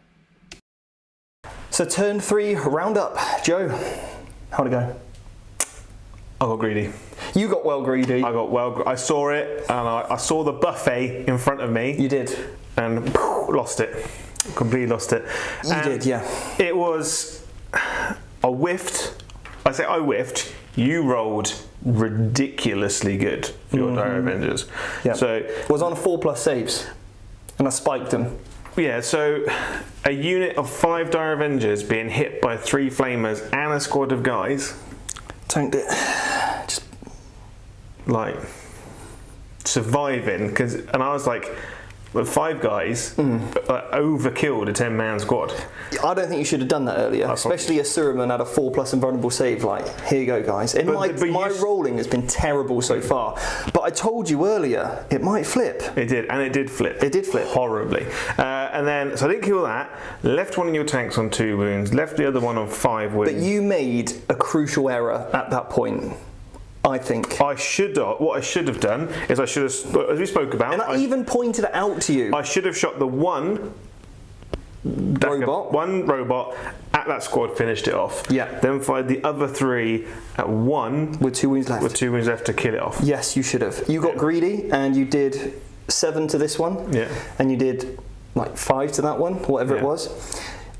So turn 3, roundup. Joe, how'd it go? I got greedy. You got well greedy. I saw it, and I saw the buffet in front of me. You did. And lost it. Completely lost it. You did, yeah. It was, I whiffed. I whiffed. You rolled ridiculously good for your Dire Avengers. Yeah. So was on 4+ saves, and I spiked them. Yeah, so a unit of 5 Dire Avengers being hit by 3 Flamers and a squad of guys. Tanked it. Just like surviving, and I was like, with 5 guys, overkilled a 10-man squad. I don't think you should have done that earlier, especially as Asuruman had a 4+ invulnerable save. Like, here you go, guys. My rolling has been terrible so far, but I told you earlier it might flip. It did, and it did flip. It did flip horribly. And then, so I didn't kill that. Left one of your tanks on 2 wounds. Left the other one on 5 wounds. But you made a crucial error at that point, I think. What I should have done is I should have, as we spoke about, and I even pointed it out to you. I should have shot the one robot at that squad, finished it off. Yeah. Then fired the other 3 at 1 with 2 wounds left. With 2 wounds left to kill it off. Yes, you should have. You got greedy and you did 7 to this one. Yeah. And you did like 5 to that one, whatever it was.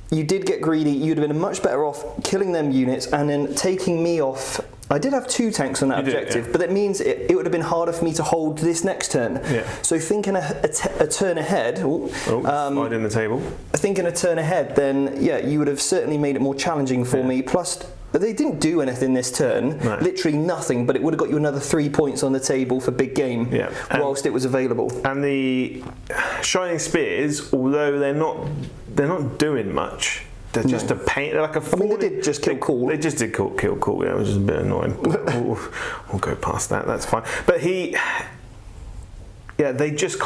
You did get greedy. You'd have been much better off killing them units and then taking me off. I did have 2 tanks on that objective, but that means it would have been harder for me to hold this next turn. Yeah. So thinking a turn ahead, slide in the table. Thinking a turn ahead, then yeah, you would have certainly made it more challenging for me. Plus, they didn't do anything this turn, literally nothing, but it would have got you another 3 points on the table for big game, whilst it was available. And the Shining Spears, although they're not doing much, They're just a pain. They're like a. I mean, they did just kill cool. They just did kill cool. Yeah, which is a bit annoying. We'll go past that. That's fine. But they just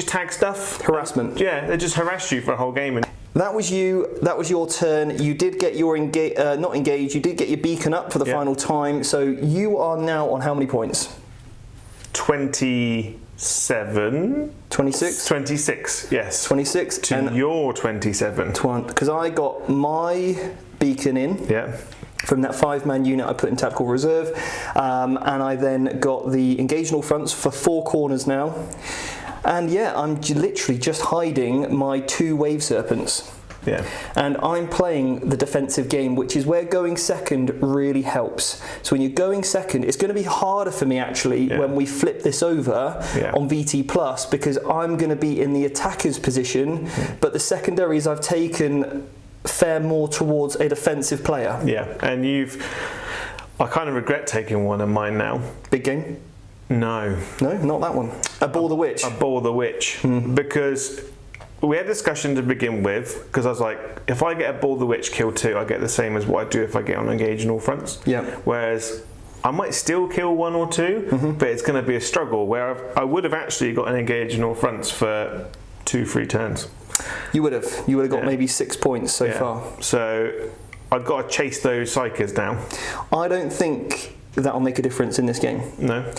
tag stuff. Harassment. Yeah, they just harassed you for a whole game. And that was you. That was your turn. You did get your not engaged. You did get your beacon up for the final time. So you are now on how many points? 27. 26? 26, yes. 26. To your 27. Because I got my beacon in from that 5-man unit I put in tactical reserve. And I then got the engaged all fronts for 4 corners now. And yeah, I'm literally just hiding my 2 wave serpents. Yeah. And I'm playing the defensive game, which is where going second really helps. So when you're going second, it's going to be harder for me actually when we flip this over on VT Plus, because I'm going to be in the attacker's position, but the secondaries I've taken fare more towards a defensive player. Yeah, and I kind of regret taking one of mine now. Big game? No. No, not that one. A Bore the Witch. A Bore the Witch. Because we had a discussion to begin with, because I was like, if I get a Bore the Witch kill 2, I get the same as what I do if I get on engage in all fronts. Yeah. Whereas I might still kill 1 or 2, but it's going to be a struggle, where I would have actually got an engage in all fronts for 2-3 turns. You would have got maybe 6 points so far. So I've got to chase those psychers now. I don't think that'll make a difference in this game. No.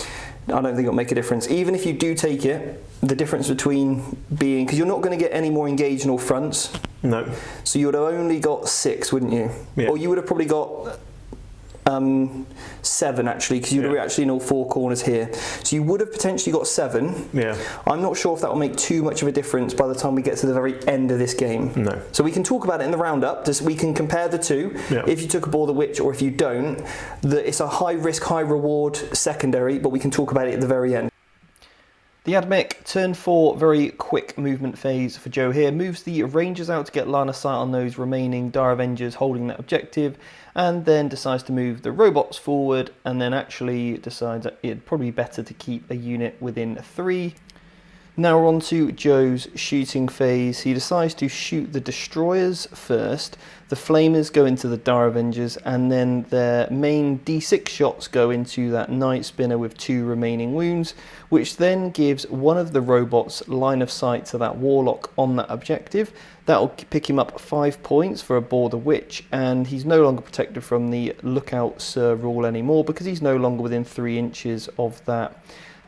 I don't think it'll make a difference. Even if you do take it, the difference between being, because you're not going to get any more engaged in all fronts. No. So you would have only got 6, wouldn't you? Yeah. Or you would have probably got 7 actually, because you'd have actually in all 4 corners here. So you would have potentially got 7. Yeah. I'm not sure if that will make too much of a difference by the time we get to the very end of this game. No. So we can talk about it in the roundup. We can compare the two. Yeah. If you took a Bore the Witch or if you don't, it's a high risk, high reward secondary, but we can talk about it at the very end. The Admech, turn 4, very quick movement phase for Joe here. Moves the Rangers out to get line of sight on those remaining Dire Avengers holding that objective, and then decides to move the robots forward, and then actually decides that it'd probably be better to keep a unit within 3. Now we're on to Joe's shooting phase. He decides to shoot the destroyers first, the flamers go into the Dire Avengers, and then their main D6 shots go into that Night Spinner with 2 remaining wounds, which then gives one of the robots line of sight to that Warlock on that objective. That'll pick him up 5 points for a Bore the Witch, and he's no longer protected from the Lookout Sir rule anymore because he's no longer within 3 inches of that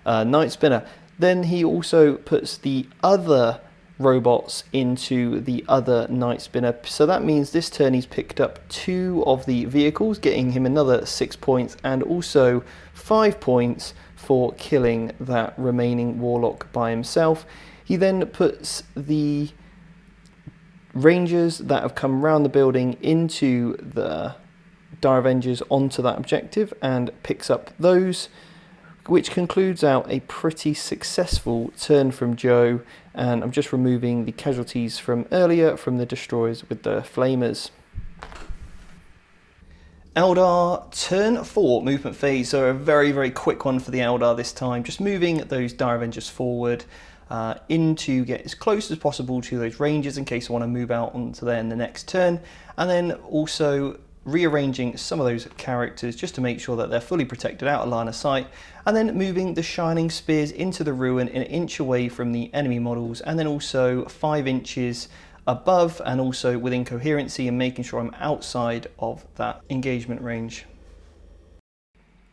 Night Spinner. Then he also puts the other robots into the other Night Spinner. So that means this turn he's picked up 2 of the vehicles, getting him another 6 points, and also 5 points for killing that remaining Warlock by himself. He then puts the Rangers that have come around the building into the Dire Avengers onto that objective and picks up those, which concludes out a pretty successful turn from Joe. And I'm just removing the casualties from earlier from the destroyers with the flamers. Eldar, turn 4, movement phase. So a very, very quick one for the Eldar this time. Just moving those Dire Avengers forward in to get as close as possible to those Rangers in case I want to move out onto there in the next turn. And then also rearranging some of those characters just to make sure that they're fully protected out of line of sight, and then moving the Shining Spears into the ruin an inch away from the enemy models, and then also 5 inches above and also within coherency, and making sure I'm outside of that engagement range.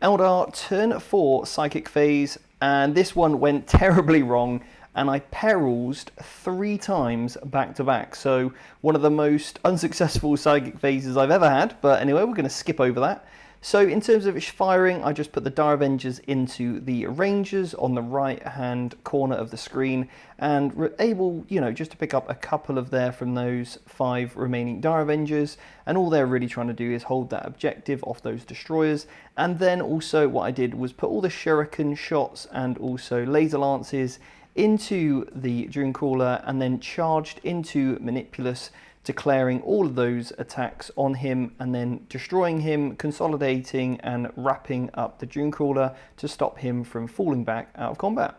Eldar, turn 4, psychic phase, and this one went terribly wrong, and I perils 3 times back to back. So one of the most unsuccessful psychic phases I've ever had, but anyway, we're going to skip over that. So in terms of its firing, I just put the Dire Avengers into the Rangers on the right hand corner of the screen, and were able, just to pick up a couple of there from those 5 remaining Dire Avengers, and all they're really trying to do is hold that objective off those destroyers. And then also what I did was put all the shuriken shots and also laser lances into the Dreamcrawler, and then charged into Manipulus, declaring all of those attacks on him, and then destroying him, consolidating and wrapping up the Dreamcrawler to stop him from falling back out of combat.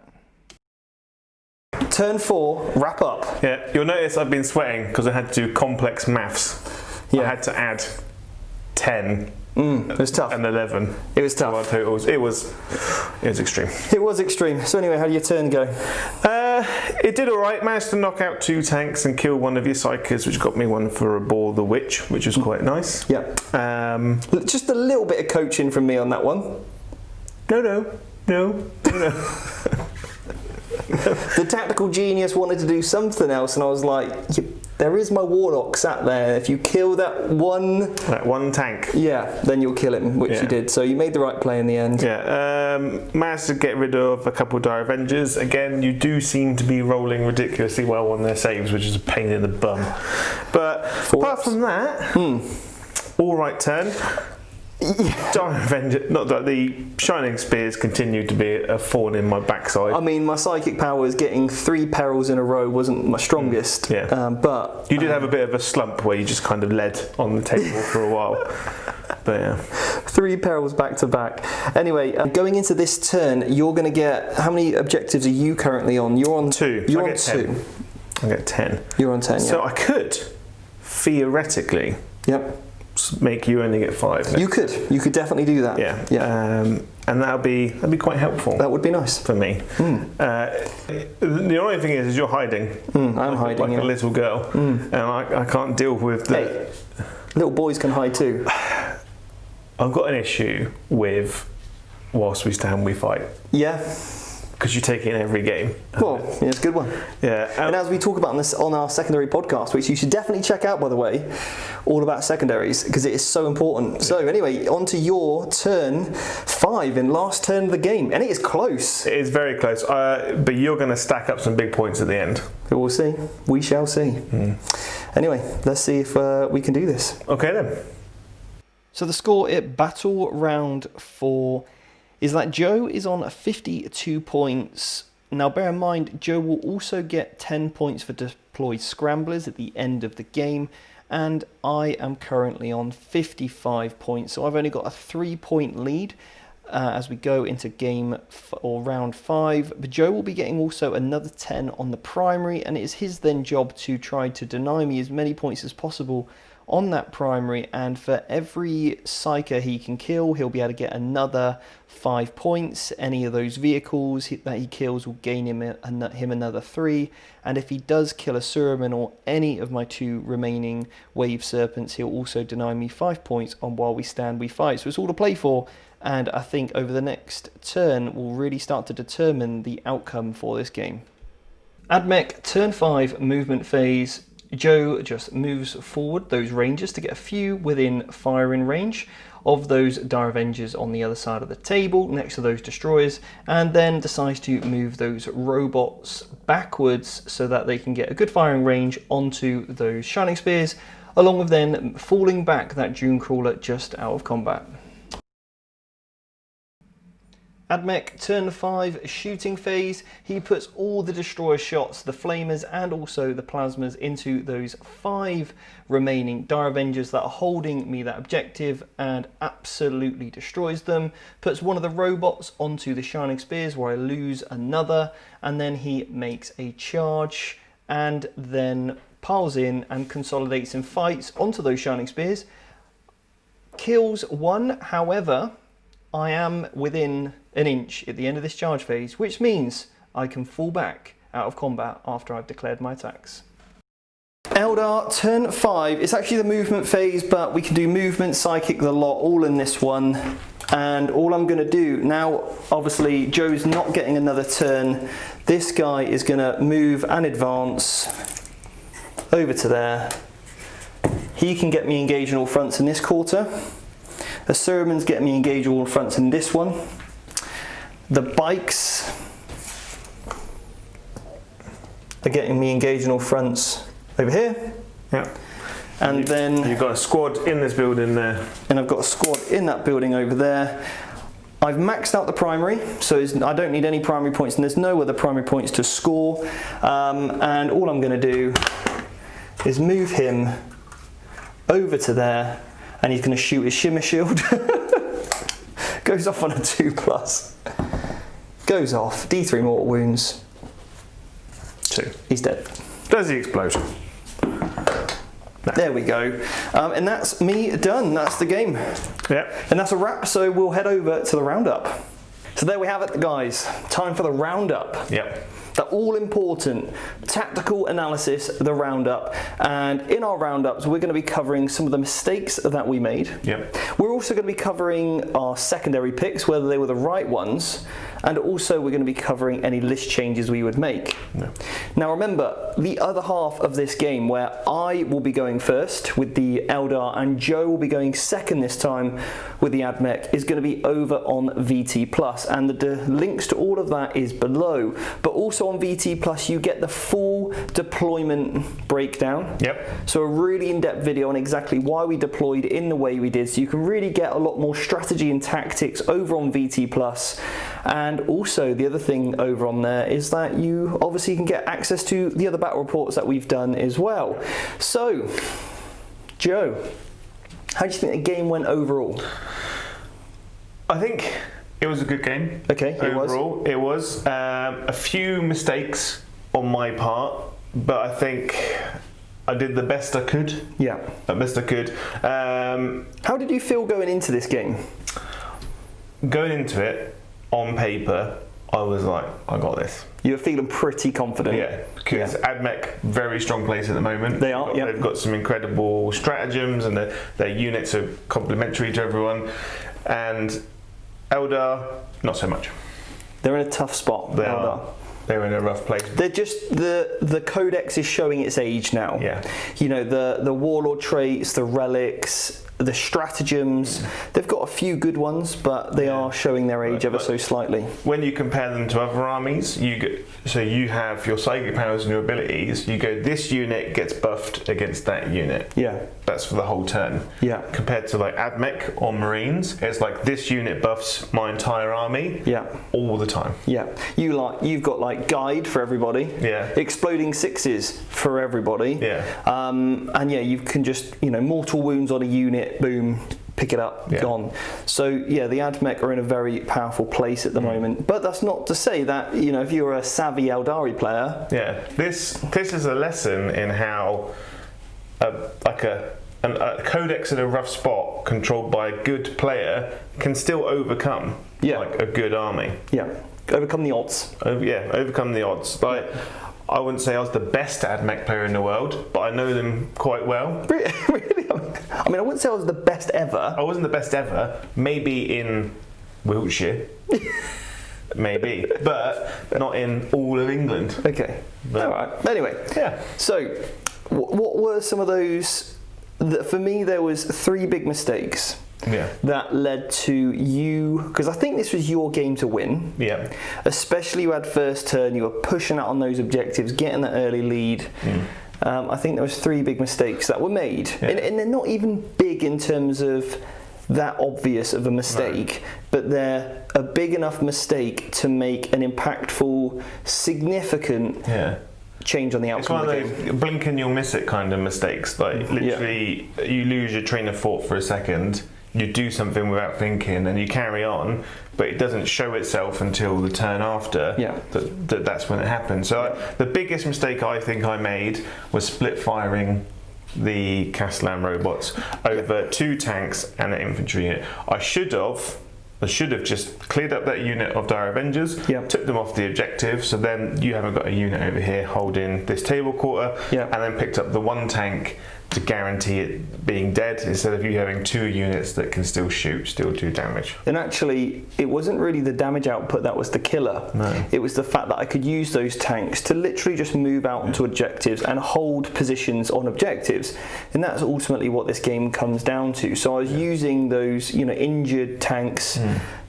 Turn 4, wrap up. Yeah, you'll notice I've been sweating because I had to do complex maths. Yeah. I had to add 10 It was tough. and 11. It was to tough. our totals. It was extreme. It was extreme. So anyway, how did your turn go? It did alright. Managed to knock out 2 tanks and kill one of your psychers, which got me one for a Bore the Witch, which was quite nice. Yeah. Just a little bit of coaching from me on that one. No. The tactical genius wanted to do something else, and I was like, there is my warlock sat there. If you kill that one tank, then you'll kill him, which you did. So you made the right play in the end. Yeah, managed to get rid of a couple of Dire Avengers. Again, you do seem to be rolling ridiculously well on their saves, which is a pain in the bum. But apart from that, all right turn. Dire Avenger, not that the Shining Spears continued to be a thorn in my backside. I mean, my psychic powers getting 3 perils in a row wasn't my strongest. But you did have a bit of a slump where you just kind of led on the table for a while. But yeah, 3 perils back to back. Anyway, going into this turn, you're going to get, how many objectives are you currently on? You're on 2. You're I on 2. I get 10. You're on 10. So I could theoretically. Yep. Make you only get 5. You could definitely do that. And that'd be quite helpful. That would be nice for me. The only thing is you're hiding. I'm hiding like a little girl, and I can't deal with the. Hey, little boys can hide too. I've got an issue with whilst we stand we fight. Yeah. Because you take it in every game. Well, yeah, it's a good one. Yeah. And as we talk about this on our secondary podcast, which you should definitely check out, by the way, all about secondaries, because it is so important. So anyway, on to your turn 5 in last turn of the game. And it is close. It is very close. But you're going to stack up some big points at the end. We'll see. We shall see. Anyway, let's see if we can do this. Okay then. So the score at Battle Round 4 is that Joe is on 52 points. Now bear in mind, Joe will also get 10 points for deployed scramblers at the end of the game, and I am currently on 55 points, so I've only got a 3-point lead as we go into round 5. But Joe will be getting also another 10 on the primary, and it is his then job to try to deny me as many points as possible on that primary, and for every psyker he can kill, he'll be able to get another 5 points. Any of those vehicles that he kills will gain him another 3, and if he does kill a Surman or any of my 2 remaining wave serpents, he'll also deny me 5 points on while we stand we fight. So it's all to play for, and I think over the next turn will really start to determine the outcome for this game. Admech, turn 5, movement phase. Joe just moves forward those rangers to get a few within firing range of those Dire Avengers on the other side of the table next to those destroyers, and then decides to move those robots backwards so that they can get a good firing range onto those Shining Spears, along with then falling back that Dune Crawler just out of combat. Admech, turn 5, shooting phase. He puts all the destroyer shots, the flamers and also the plasmas into those 5 remaining Dire Avengers that are holding me that objective, and absolutely destroys them. Puts one of the robots onto the Shining Spears where I lose another, and then he makes a charge and then piles in and consolidates and fights onto those Shining Spears. Kills one, however, I am within an inch at the end of this charge phase, which means I can fall back out of combat after I've declared my attacks. Eldar, turn 5. It's actually the movement phase, but we can do movement, psychic, the lot, all in this one. And all I'm going to do now, obviously Joe's not getting another turn. This guy is going to move and advance over to there. He can get me engaged in all fronts in this quarter. The Surman's getting me engaged all fronts in this one. The bikes are getting me engaged in all fronts over here. Yeah. And then you've got a squad in this building there. And I've got a squad in that building over there. I've maxed out the primary, so I don't need any primary points, and there's no other primary points to score. And all I'm going to do is move him over to there, and he's going to shoot his shimmer shield. Goes off on a 2+. Goes off. D3 mortal wounds. 2. He's dead. Does he explode? There we go. And that's me done. That's the game. Yep. And that's a wrap, so we'll head over to the roundup. So there we have it, guys. Time for the roundup. Yep. The all-important tactical analysis, the roundup. And in our roundups, we're going to be covering some of the mistakes that we made. Yep. We're also going to be covering our secondary picks, whether they were the right ones. And also we're going to be covering any list changes we would make. Yeah. Now remember, the other half of this game, where I will be going first with the Eldar and Joe will be going second this time with the Admech, is going to be over on VT+. And the links to all of that is below. But also on VT+, you get the full deployment breakdown. Yep. So a really in-depth video on exactly why we deployed in the way we did. So you can really get a lot more strategy and tactics over on VT+. And also the other thing over on there is that you obviously can get access to the other battle reports that we've done as well. So, Joe, how do you think the game went overall? I think it was a good game. Okay, overall, it was a few mistakes on my part, but I think I did the best I could. Yeah. The best I could. How did you feel going into this game? Going into it, on paper, I was like, I got this. You were feeling pretty confident. Yeah, because Admech, very strong place at the moment. They are, yeah. They've got some incredible stratagems and their units are complementary to everyone. And Eldar, not so much. They're in a tough spot. They're in a rough place. They're just, the codex is showing its age now. Yeah. You know, the warlord traits, the relics, the stratagems, they've got a few good ones, but they are showing their age ever so slightly. When you compare them to other armies, so you have your psychic powers and your abilities, you go, this unit gets buffed against that unit. Yeah. That's for the whole turn. Yeah. Compared to like Admech or Marines, it's like this unit buffs my entire army. Yeah. All the time. Yeah. You've got like guide for everybody. Yeah. Exploding sixes for everybody. Yeah. And yeah, you can just, you know, mortal wounds on a unit, boom, pick it up, gone. So yeah, the Admech are in a very powerful place at the moment. But that's not to say that, you know, if you're a savvy Eldari player. Yeah. This is a lesson in how a codex in a rough spot controlled by a good player can still overcome like a good army. Yeah. Overcome the odds. Overcome the odds. Like, I wouldn't say I was the best Admech player in the world, but I know them quite well. Really? I mean, I wouldn't say I was the best ever. I wasn't the best ever. Maybe in Wiltshire. Maybe. But not in all of England. Okay. All right. Anyway. Yeah. So, what were some of those? For me, there was 3 big mistakes. Yeah. That led to you, because I think this was your game to win. Yeah. Especially you had first turn, you were pushing out on those objectives, getting that early lead. I think there was 3 big mistakes that were made, and they're not even big in terms of that obvious of a mistake, but they're a big enough mistake to make an impactful, significant change on the outcome. It's one of those blink and you'll miss it kind of mistakes. Like literally, you lose your train of thought for a second. You do something without thinking and you carry on, but it doesn't show itself until the turn after that's when it happens. So the biggest mistake I think I made was split firing the Castellan robots over 2 tanks and an infantry unit. I should have just cleared up that unit of Dire Avengers, took them off the objective, so then you haven't got a unit over here holding this table quarter, and then picked up the 1 tank to guarantee it being dead, instead of you having 2 units that can still shoot, still do damage. And actually, it wasn't really the damage output that was the killer. No. It was the fact that I could use those tanks to literally just move out onto objectives and hold positions on objectives. And that's ultimately what this game comes down to. So I was using those, you know, injured tanks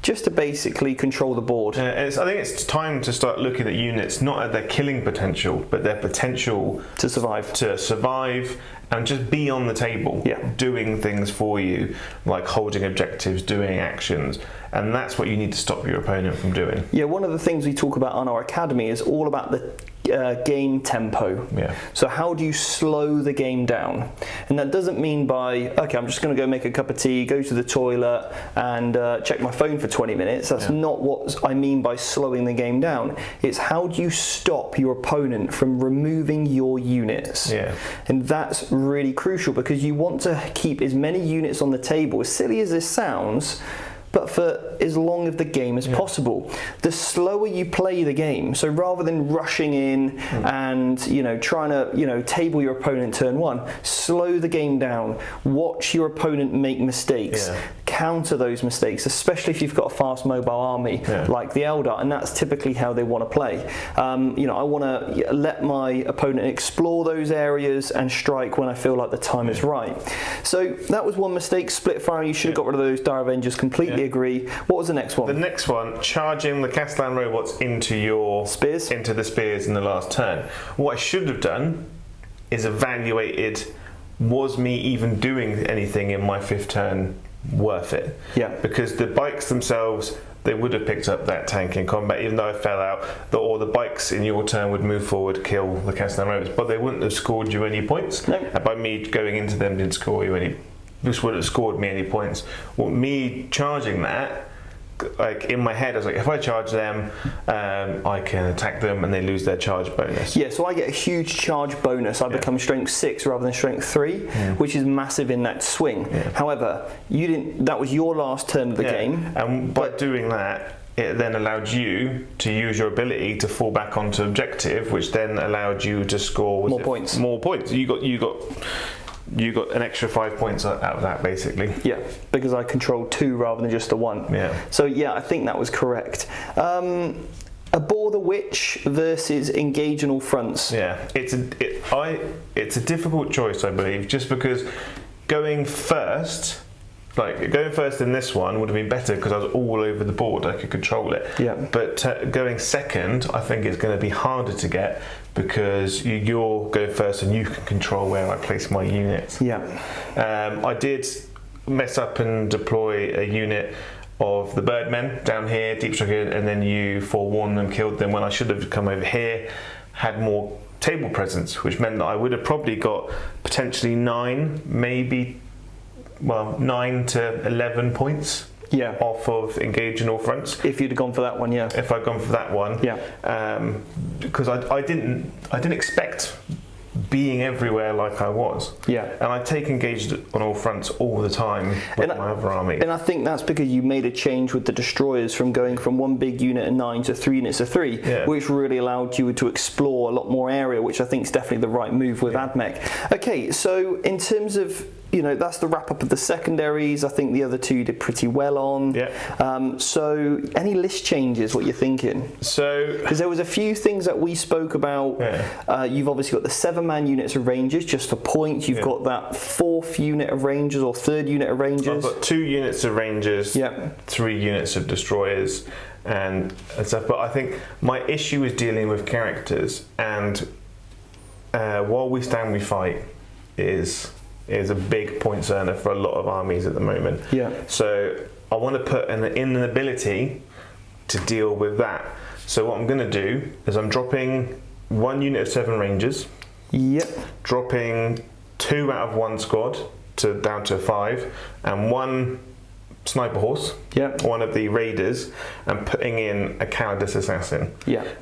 just to basically control the board. I think it's time to start looking at units not at their killing potential, but their potential to survive and just be on the table, doing things for you, like holding objectives, doing actions, and that's what you need to stop your opponent from doing. Yeah, one of the things we talk about on our academy is all about the game tempo. Yeah. So how do you slow the game down? And that doesn't mean by, okay, I'm just going to go make a cup of tea, go to the toilet and check my phone for 20 minutes. That's not what I mean by slowing the game down. It's how do you stop your opponent from removing your units? Yeah. And that's really crucial because you want to keep as many units on the table, as silly as this sounds, but for as long of the game as possible. The slower you play the game, so rather than rushing in and trying to table your opponent turn one, slow the game down, watch your opponent make mistakes, counter those mistakes, especially if you've got a fast mobile army like the Eldar, and that's typically how they want to play. I want to let my opponent explore those areas and strike when I feel like the time is right. So that was one mistake, split firing. You should have got rid of those Dire Avengers. Completely agree. What was the next one? The next one, charging the Castellan robots into your spears, into the spears in the last turn. What I should have done is evaluated, was me even doing anything in my 5th turn worth it? Yeah. Because the bikes themselves, they would have picked up that tank in combat, even though I fell out, or the bikes in your turn would move forward, kill the Castellan robots, but they wouldn't have scored you any points. No. And by me going into them didn't score you any. This would have scored me any points. Well, me charging that, like in my head, I was like, if I charge them, I can attack them and they lose their charge bonus. Yeah, so I get a huge charge bonus. I become strength 6 rather than strength 3, which is massive in that swing. However, you didn't. That was your last turn of the game. And by doing that, it then allowed you to use your ability to fall back onto objective, which then allowed you to score more points. More points. You got an extra 5 points out of that, basically. Yeah, because I controlled 2 rather than just the 1. Yeah. So yeah, I think that was correct. Abhor the Witch versus engage on all fronts. Yeah, it's a difficult choice, I believe, just because going first in this one would have been better because I was all over the board. I could control it. Yeah. But going second, I think it's going to be harder to get because you'll go first and you can control where I place my units. Yeah. I did mess up and deploy a unit of the Birdmen down here, deep striker, and then you forewarned them, killed them when I should have come over here, had more table presence, which meant that I would have probably got potentially 9 to 11 points off of engage in all fronts. If you'd have gone for that one, yeah. If I'd gone for that one, because I didn't expect being everywhere like I was. Yeah. And I take engaged on all fronts all the time with my other army. And I think that's because you made a change with the destroyers from going from 1 big unit of 9 to 3 units of 3, which really allowed you to explore a lot more area, which I think is definitely the right move with Admech. Okay, so in terms of that's the wrap up of the secondaries. I think the other 2 did pretty well on. Yeah. So any list changes, what you're thinking? So, because there was a few things that we spoke about. You've obviously got the 7-man units of Rangers just for points. You've got that 4th unit of Rangers or 3rd unit of Rangers. I've got 2 units of Rangers, 3 units of Destroyers and stuff. But I think my issue is dealing with characters, and while we stand we fight is a big points earner for a lot of armies at the moment. So I want to put in an ability to deal with that. So what I'm going to do is I'm dropping 1 unit of 7 Rangers. Dropping 2 out of 1 squad down to 5, and 1 sniper horse, one of the raiders, and putting in a Cowardice assassin.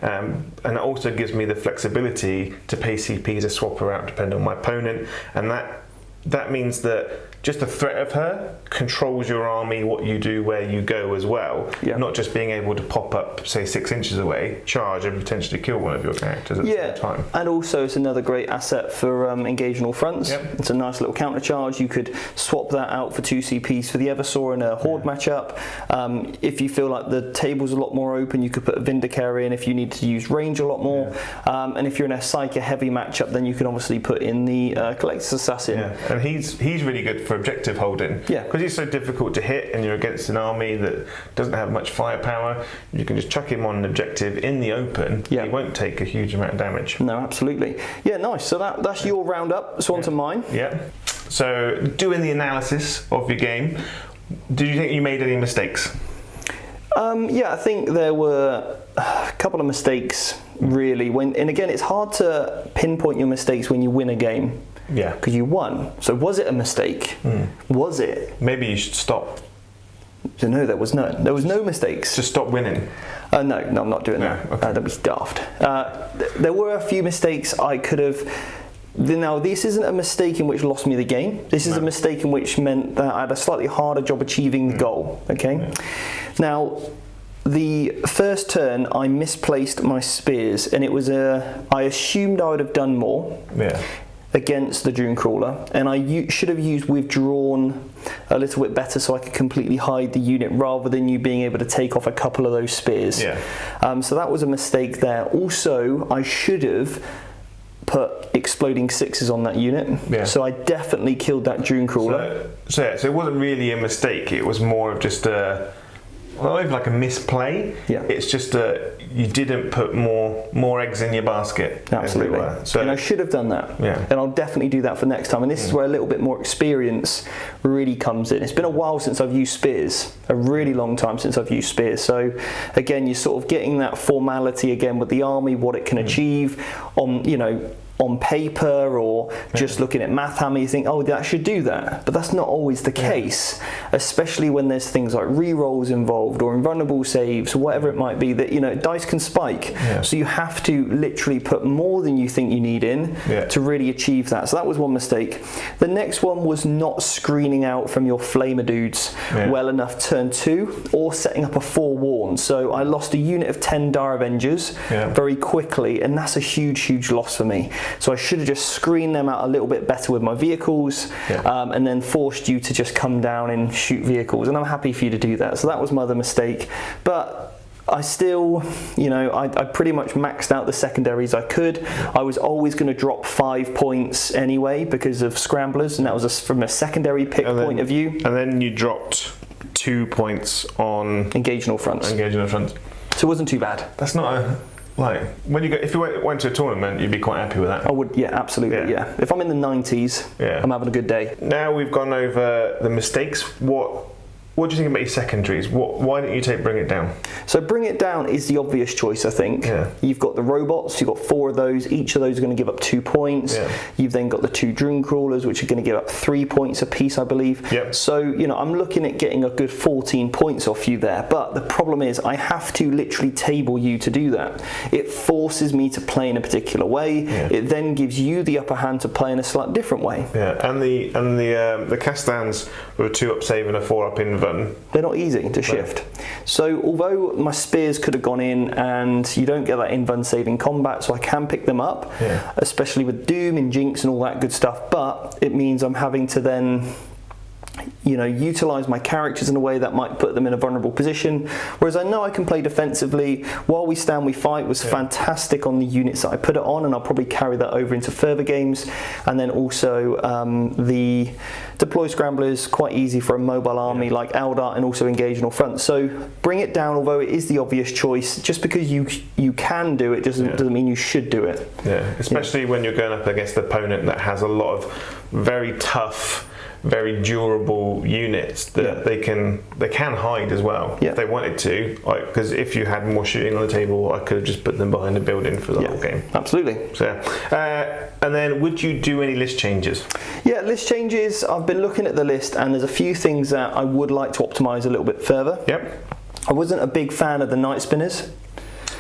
And it also gives me the flexibility to pay CP to swap her out depending on my opponent, and that means that just the threat of her controls your army, what you do, where you go as well. Not just being able to pop up, say 6 inches away, charge and potentially kill one of your characters at the same time. And also it's another great asset for engaging all fronts. It's a nice little counter charge. You could swap that out for 2 CPs for the Eversaw in a Horde matchup. If you feel like the table's a lot more open, you could put a Vindicator in if you need to use range a lot more. And if you're in a Psyker heavy matchup, then you can obviously put in the Collector's Assassin. And he's really good for objective holding. Because he's so difficult to hit and you're against an army that doesn't have much firepower, you can just chuck him on an objective in the open. He won't take a huge amount of damage. No, absolutely. Nice. So that's your roundup. So on to mine. So doing the analysis of your game, did you think you made any mistakes? I think there were a couple of mistakes really. And again, it's hard to pinpoint your mistakes when you win a game. Yeah. Because you won. So was it a mistake? Was it? Maybe you should stop. So no, there was none. There was no mistakes. Just stop winning. No, I'm not doing that. Okay. That'd be daft. There were a few mistakes I could have. Now, this isn't a mistake in which lost me the game. This is a mistake in which meant that I had a slightly harder job achieving the goal. Okay. Yeah. Now, the first turn I misplaced my spears, and it was I assumed I would have done more. Yeah. Against the Dune Crawler, and I should have used withdrawn a little bit better so I could completely hide the unit rather than you being able to take off a couple of those spears. Yeah. So that was a mistake there. Also, I should have put exploding sixes on that unit. Yeah. So I definitely killed that Dune Crawler. So it wasn't really a mistake. It was more of just not even like a misplay. Yeah. It's just you didn't put more eggs in your basket. Absolutely. So, and I should have done that. Yeah. And I'll definitely do that for next time. And this is where a little bit more experience really comes in. It's been a while since I've used spears. A really long time since I've used spears. So again, you're sort of getting that formality again with the army, what it can achieve on paper, or just looking at MathHammer, you think, oh, that should do that. But that's not always the case, especially when there's things like re-rolls involved or invulnerable saves, or whatever it might be, that, dice can spike. Yeah. So you have to literally put more than you think you need in to really achieve that. So that was one mistake. The next one was not screening out from your flamer dudes well enough turn 2, or setting up a forewarn. So I lost a unit of 10 Dire Avengers very quickly, and that's a huge loss for me. So I should have just screened them out a little bit better with my vehicles, and then forced you to just come down and shoot vehicles. And I'm happy for you to do that. So that was my other mistake. But I still, I pretty much maxed out the secondaries I could. I was always going to drop 5 points anyway because of scramblers, and that was from a secondary pick point of view. And then you dropped 2 points on Engaging all fronts. So it wasn't too bad. That's not if you went to a tournament, you'd be quite happy with that. I would, absolutely, yeah. If I'm in the 90s, I'm having a good day. Now we've gone over the mistakes. What do you think about your secondaries? Why didn't you Bring It Down? So Bring It Down is the obvious choice, I think. Yeah. You've got the robots, you've got 4 of those. Each of those are going to give up 2 points. Yeah. You've then got the 2 Dune Crawlers, which are going to give up 3 points apiece, I believe. Yep. So, I'm looking at getting a good 14 points off you there. But the problem is I have to literally table you to do that. It forces me to play in a particular way. Yeah. It then gives you the upper hand to play in a slightly different way. Yeah, and the Castans with a 2-up save and a 4-up invuln. They're not easy to shift. So although my spears could have gone in, and you don't get that invuln save in combat, so I can pick them up, especially with Doom and Jinx and all that good stuff, but it means I'm having to then utilize my characters in a way that might put them in a vulnerable position, whereas I know I can play defensively. While We Stand We Fight was fantastic on the units that I put it on, and I'll probably carry that over into further games. And then also the Deploy Scramblers, quite easy for a mobile army like Eldar, and also Engaging all fronts. So Bring It Down, although it is the obvious choice, just because you can do it doesn't mean you should do it. Yeah, especially when you're going up against an opponent that has a lot of very tough, very durable units that they can hide as well if they wanted to. Because if you had more shooting on the table, I could have just put them behind a building for the whole game. Absolutely. So, and then would you do any list changes? Yeah, list changes. I've been looking at the list, and there's a few things that I would like to optimise a little bit further. Yep. I wasn't a big fan of the Night Spinners,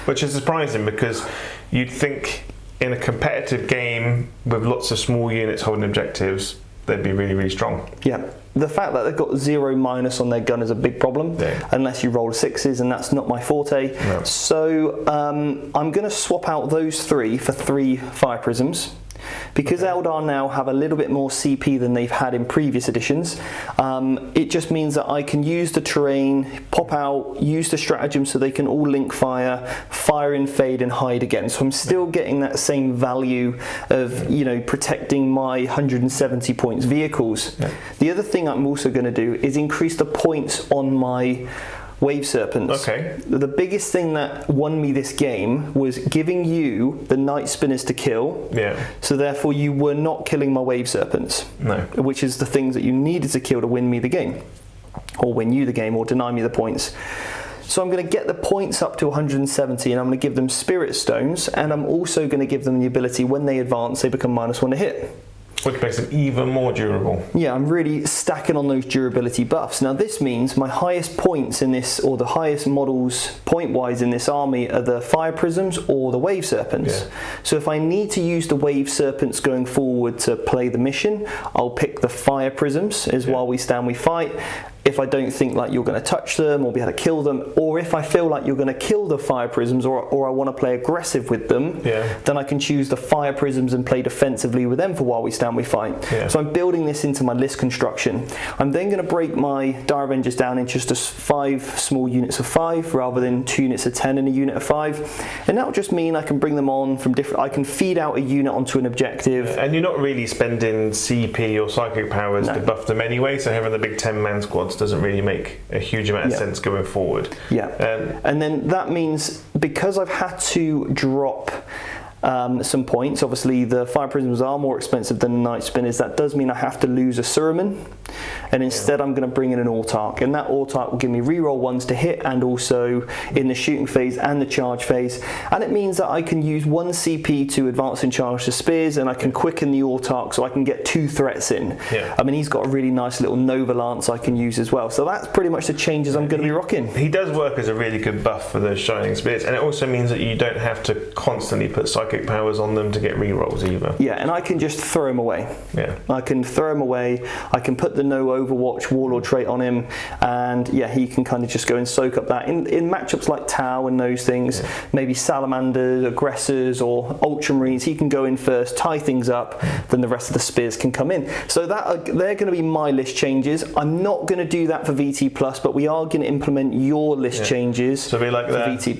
which is surprising because you'd think in a competitive game with lots of small units holding objectives, they'd be really strong. Yeah, the fact that they've got 0- on their gun is a big problem, unless you roll 6s, and that's not my forte. No. So I'm going to swap out those 3 for 3 Fire Prisms. Because Eldar now have a little bit more CP than they've had in previous editions, it just means that I can use the terrain, pop out, use the stratagem so they can all link fire in, fade, and hide again. So I'm still getting that same value of protecting my 170 points vehicles. Yeah. The other thing I'm also going to do is increase the points on my Wave Serpents. Okay. The biggest thing that won me this game was giving you the Night Spinners to kill. Yeah. So therefore you were not killing my Wave Serpents. No. Which is the things that you needed to kill to win me the game. Or win you the game, or deny me the points. So I'm going to get the points up to 170 and I'm going to give them spirit stones, and I'm also going to give them the ability when they advance they become -1 to hit. Which makes them even more durable. Yeah, I'm really stacking on those durability buffs. Now this means my highest points in this, or the highest models point-wise in this army, are the fire prisms or the wave serpents. Yeah. So if I need to use the wave serpents going forward to play the mission, I'll pick the fire prisms as while we stand we fight. If I don't think like you're going to touch them or be able to kill them, or if I feel like you're going to kill the fire prisms, or I want to play aggressive with them, then I can choose the fire prisms and play defensively with them for while we stand we fight. So I'm building this into my list construction. I'm then going to break my Dire Avengers down into just 5 small units of 5 rather than 2 units of 10 in a unit of 5, and that will just mean I can bring them on from different, I can feed out a unit onto an objective. And you're not really spending CP or psychic powers to buff them anyway, so having the big 10-man squads doesn't really make a huge amount of sense going forward. And then that means, because I've had to drop some points, obviously the fire prisms are more expensive than the night spinners, that does mean I have to lose a Suruman, and instead I'm going to bring in an Autarch, and that Autarch will give me reroll 1s to hit, and also in the shooting phase and the charge phase, and it means that I can use 1 CP to advance and charge the spears, and I can quicken the Autarch so I can get 2 threats in. I mean, he's got a really nice little Nova Lance I can use as well, so that's pretty much the changes I'm going to be rocking. He does work as a really good buff for those shining spears, and it also means that you don't have to constantly put psychic powers on them to get rerolls either. And I can just throw him away. I can throw him away, I can put the no Overwatch Warlord trait on him, and he can kind of just go and soak up that. In matchups like Tau and those things, maybe Salamanders, Aggressors, or Ultramarines, he can go in first, tie things up, then the rest of the spears can come in. So that they're going to be my list changes. I'm not going to do that for VT+, but we are going to implement your list changes so be like for that. VT+.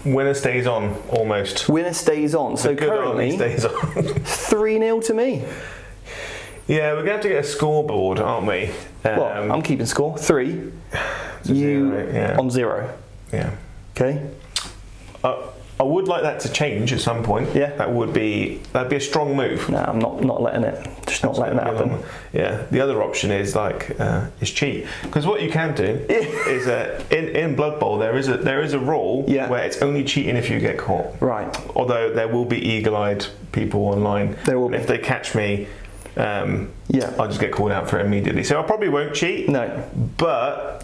Winner stays on, almost. Winner stays on. So currently, stays on. 3-0 to me. Yeah, we're going to have to get a scoreboard, aren't we? Well, I'm keeping score. 3. You 0, on 0. Okay. I would like that to change at some point. That'd be a strong move. No, I'm not letting it. Just not letting that happen. The other option is is cheat, because what you can do is in Blood Bowl there is a rule where it's only cheating if you get caught. Right. Although there will be eagle-eyed people online. There will be. If they catch me, I'll just get called out for it immediately. So I probably won't cheat. No. But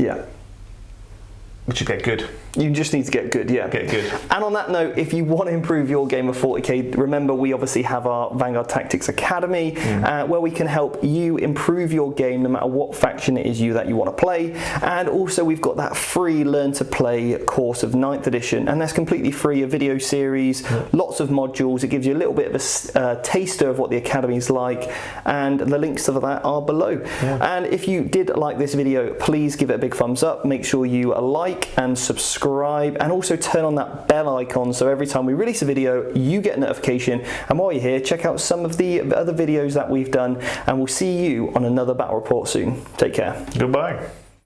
we should get good. You just need to get good, Get good. And on that note, if you want to improve your game of 40k, remember we obviously have our Vanguard Tactics Academy, where we can help you improve your game no matter what faction it is that you want to play. And also we've got that free Learn to Play course of 9th edition, and that's completely free, a video series, lots of modules. It gives you a little bit of a taster of what the Academy is like, and the links to that are below. And if you did like this video, please give it a big thumbs up. Make sure you like and subscribe, and also turn on that bell icon so every time we release a video you get a notification. And while you're here, check out some of the other videos that we've done, and we'll see you on another battle report soon. Take care. Goodbye.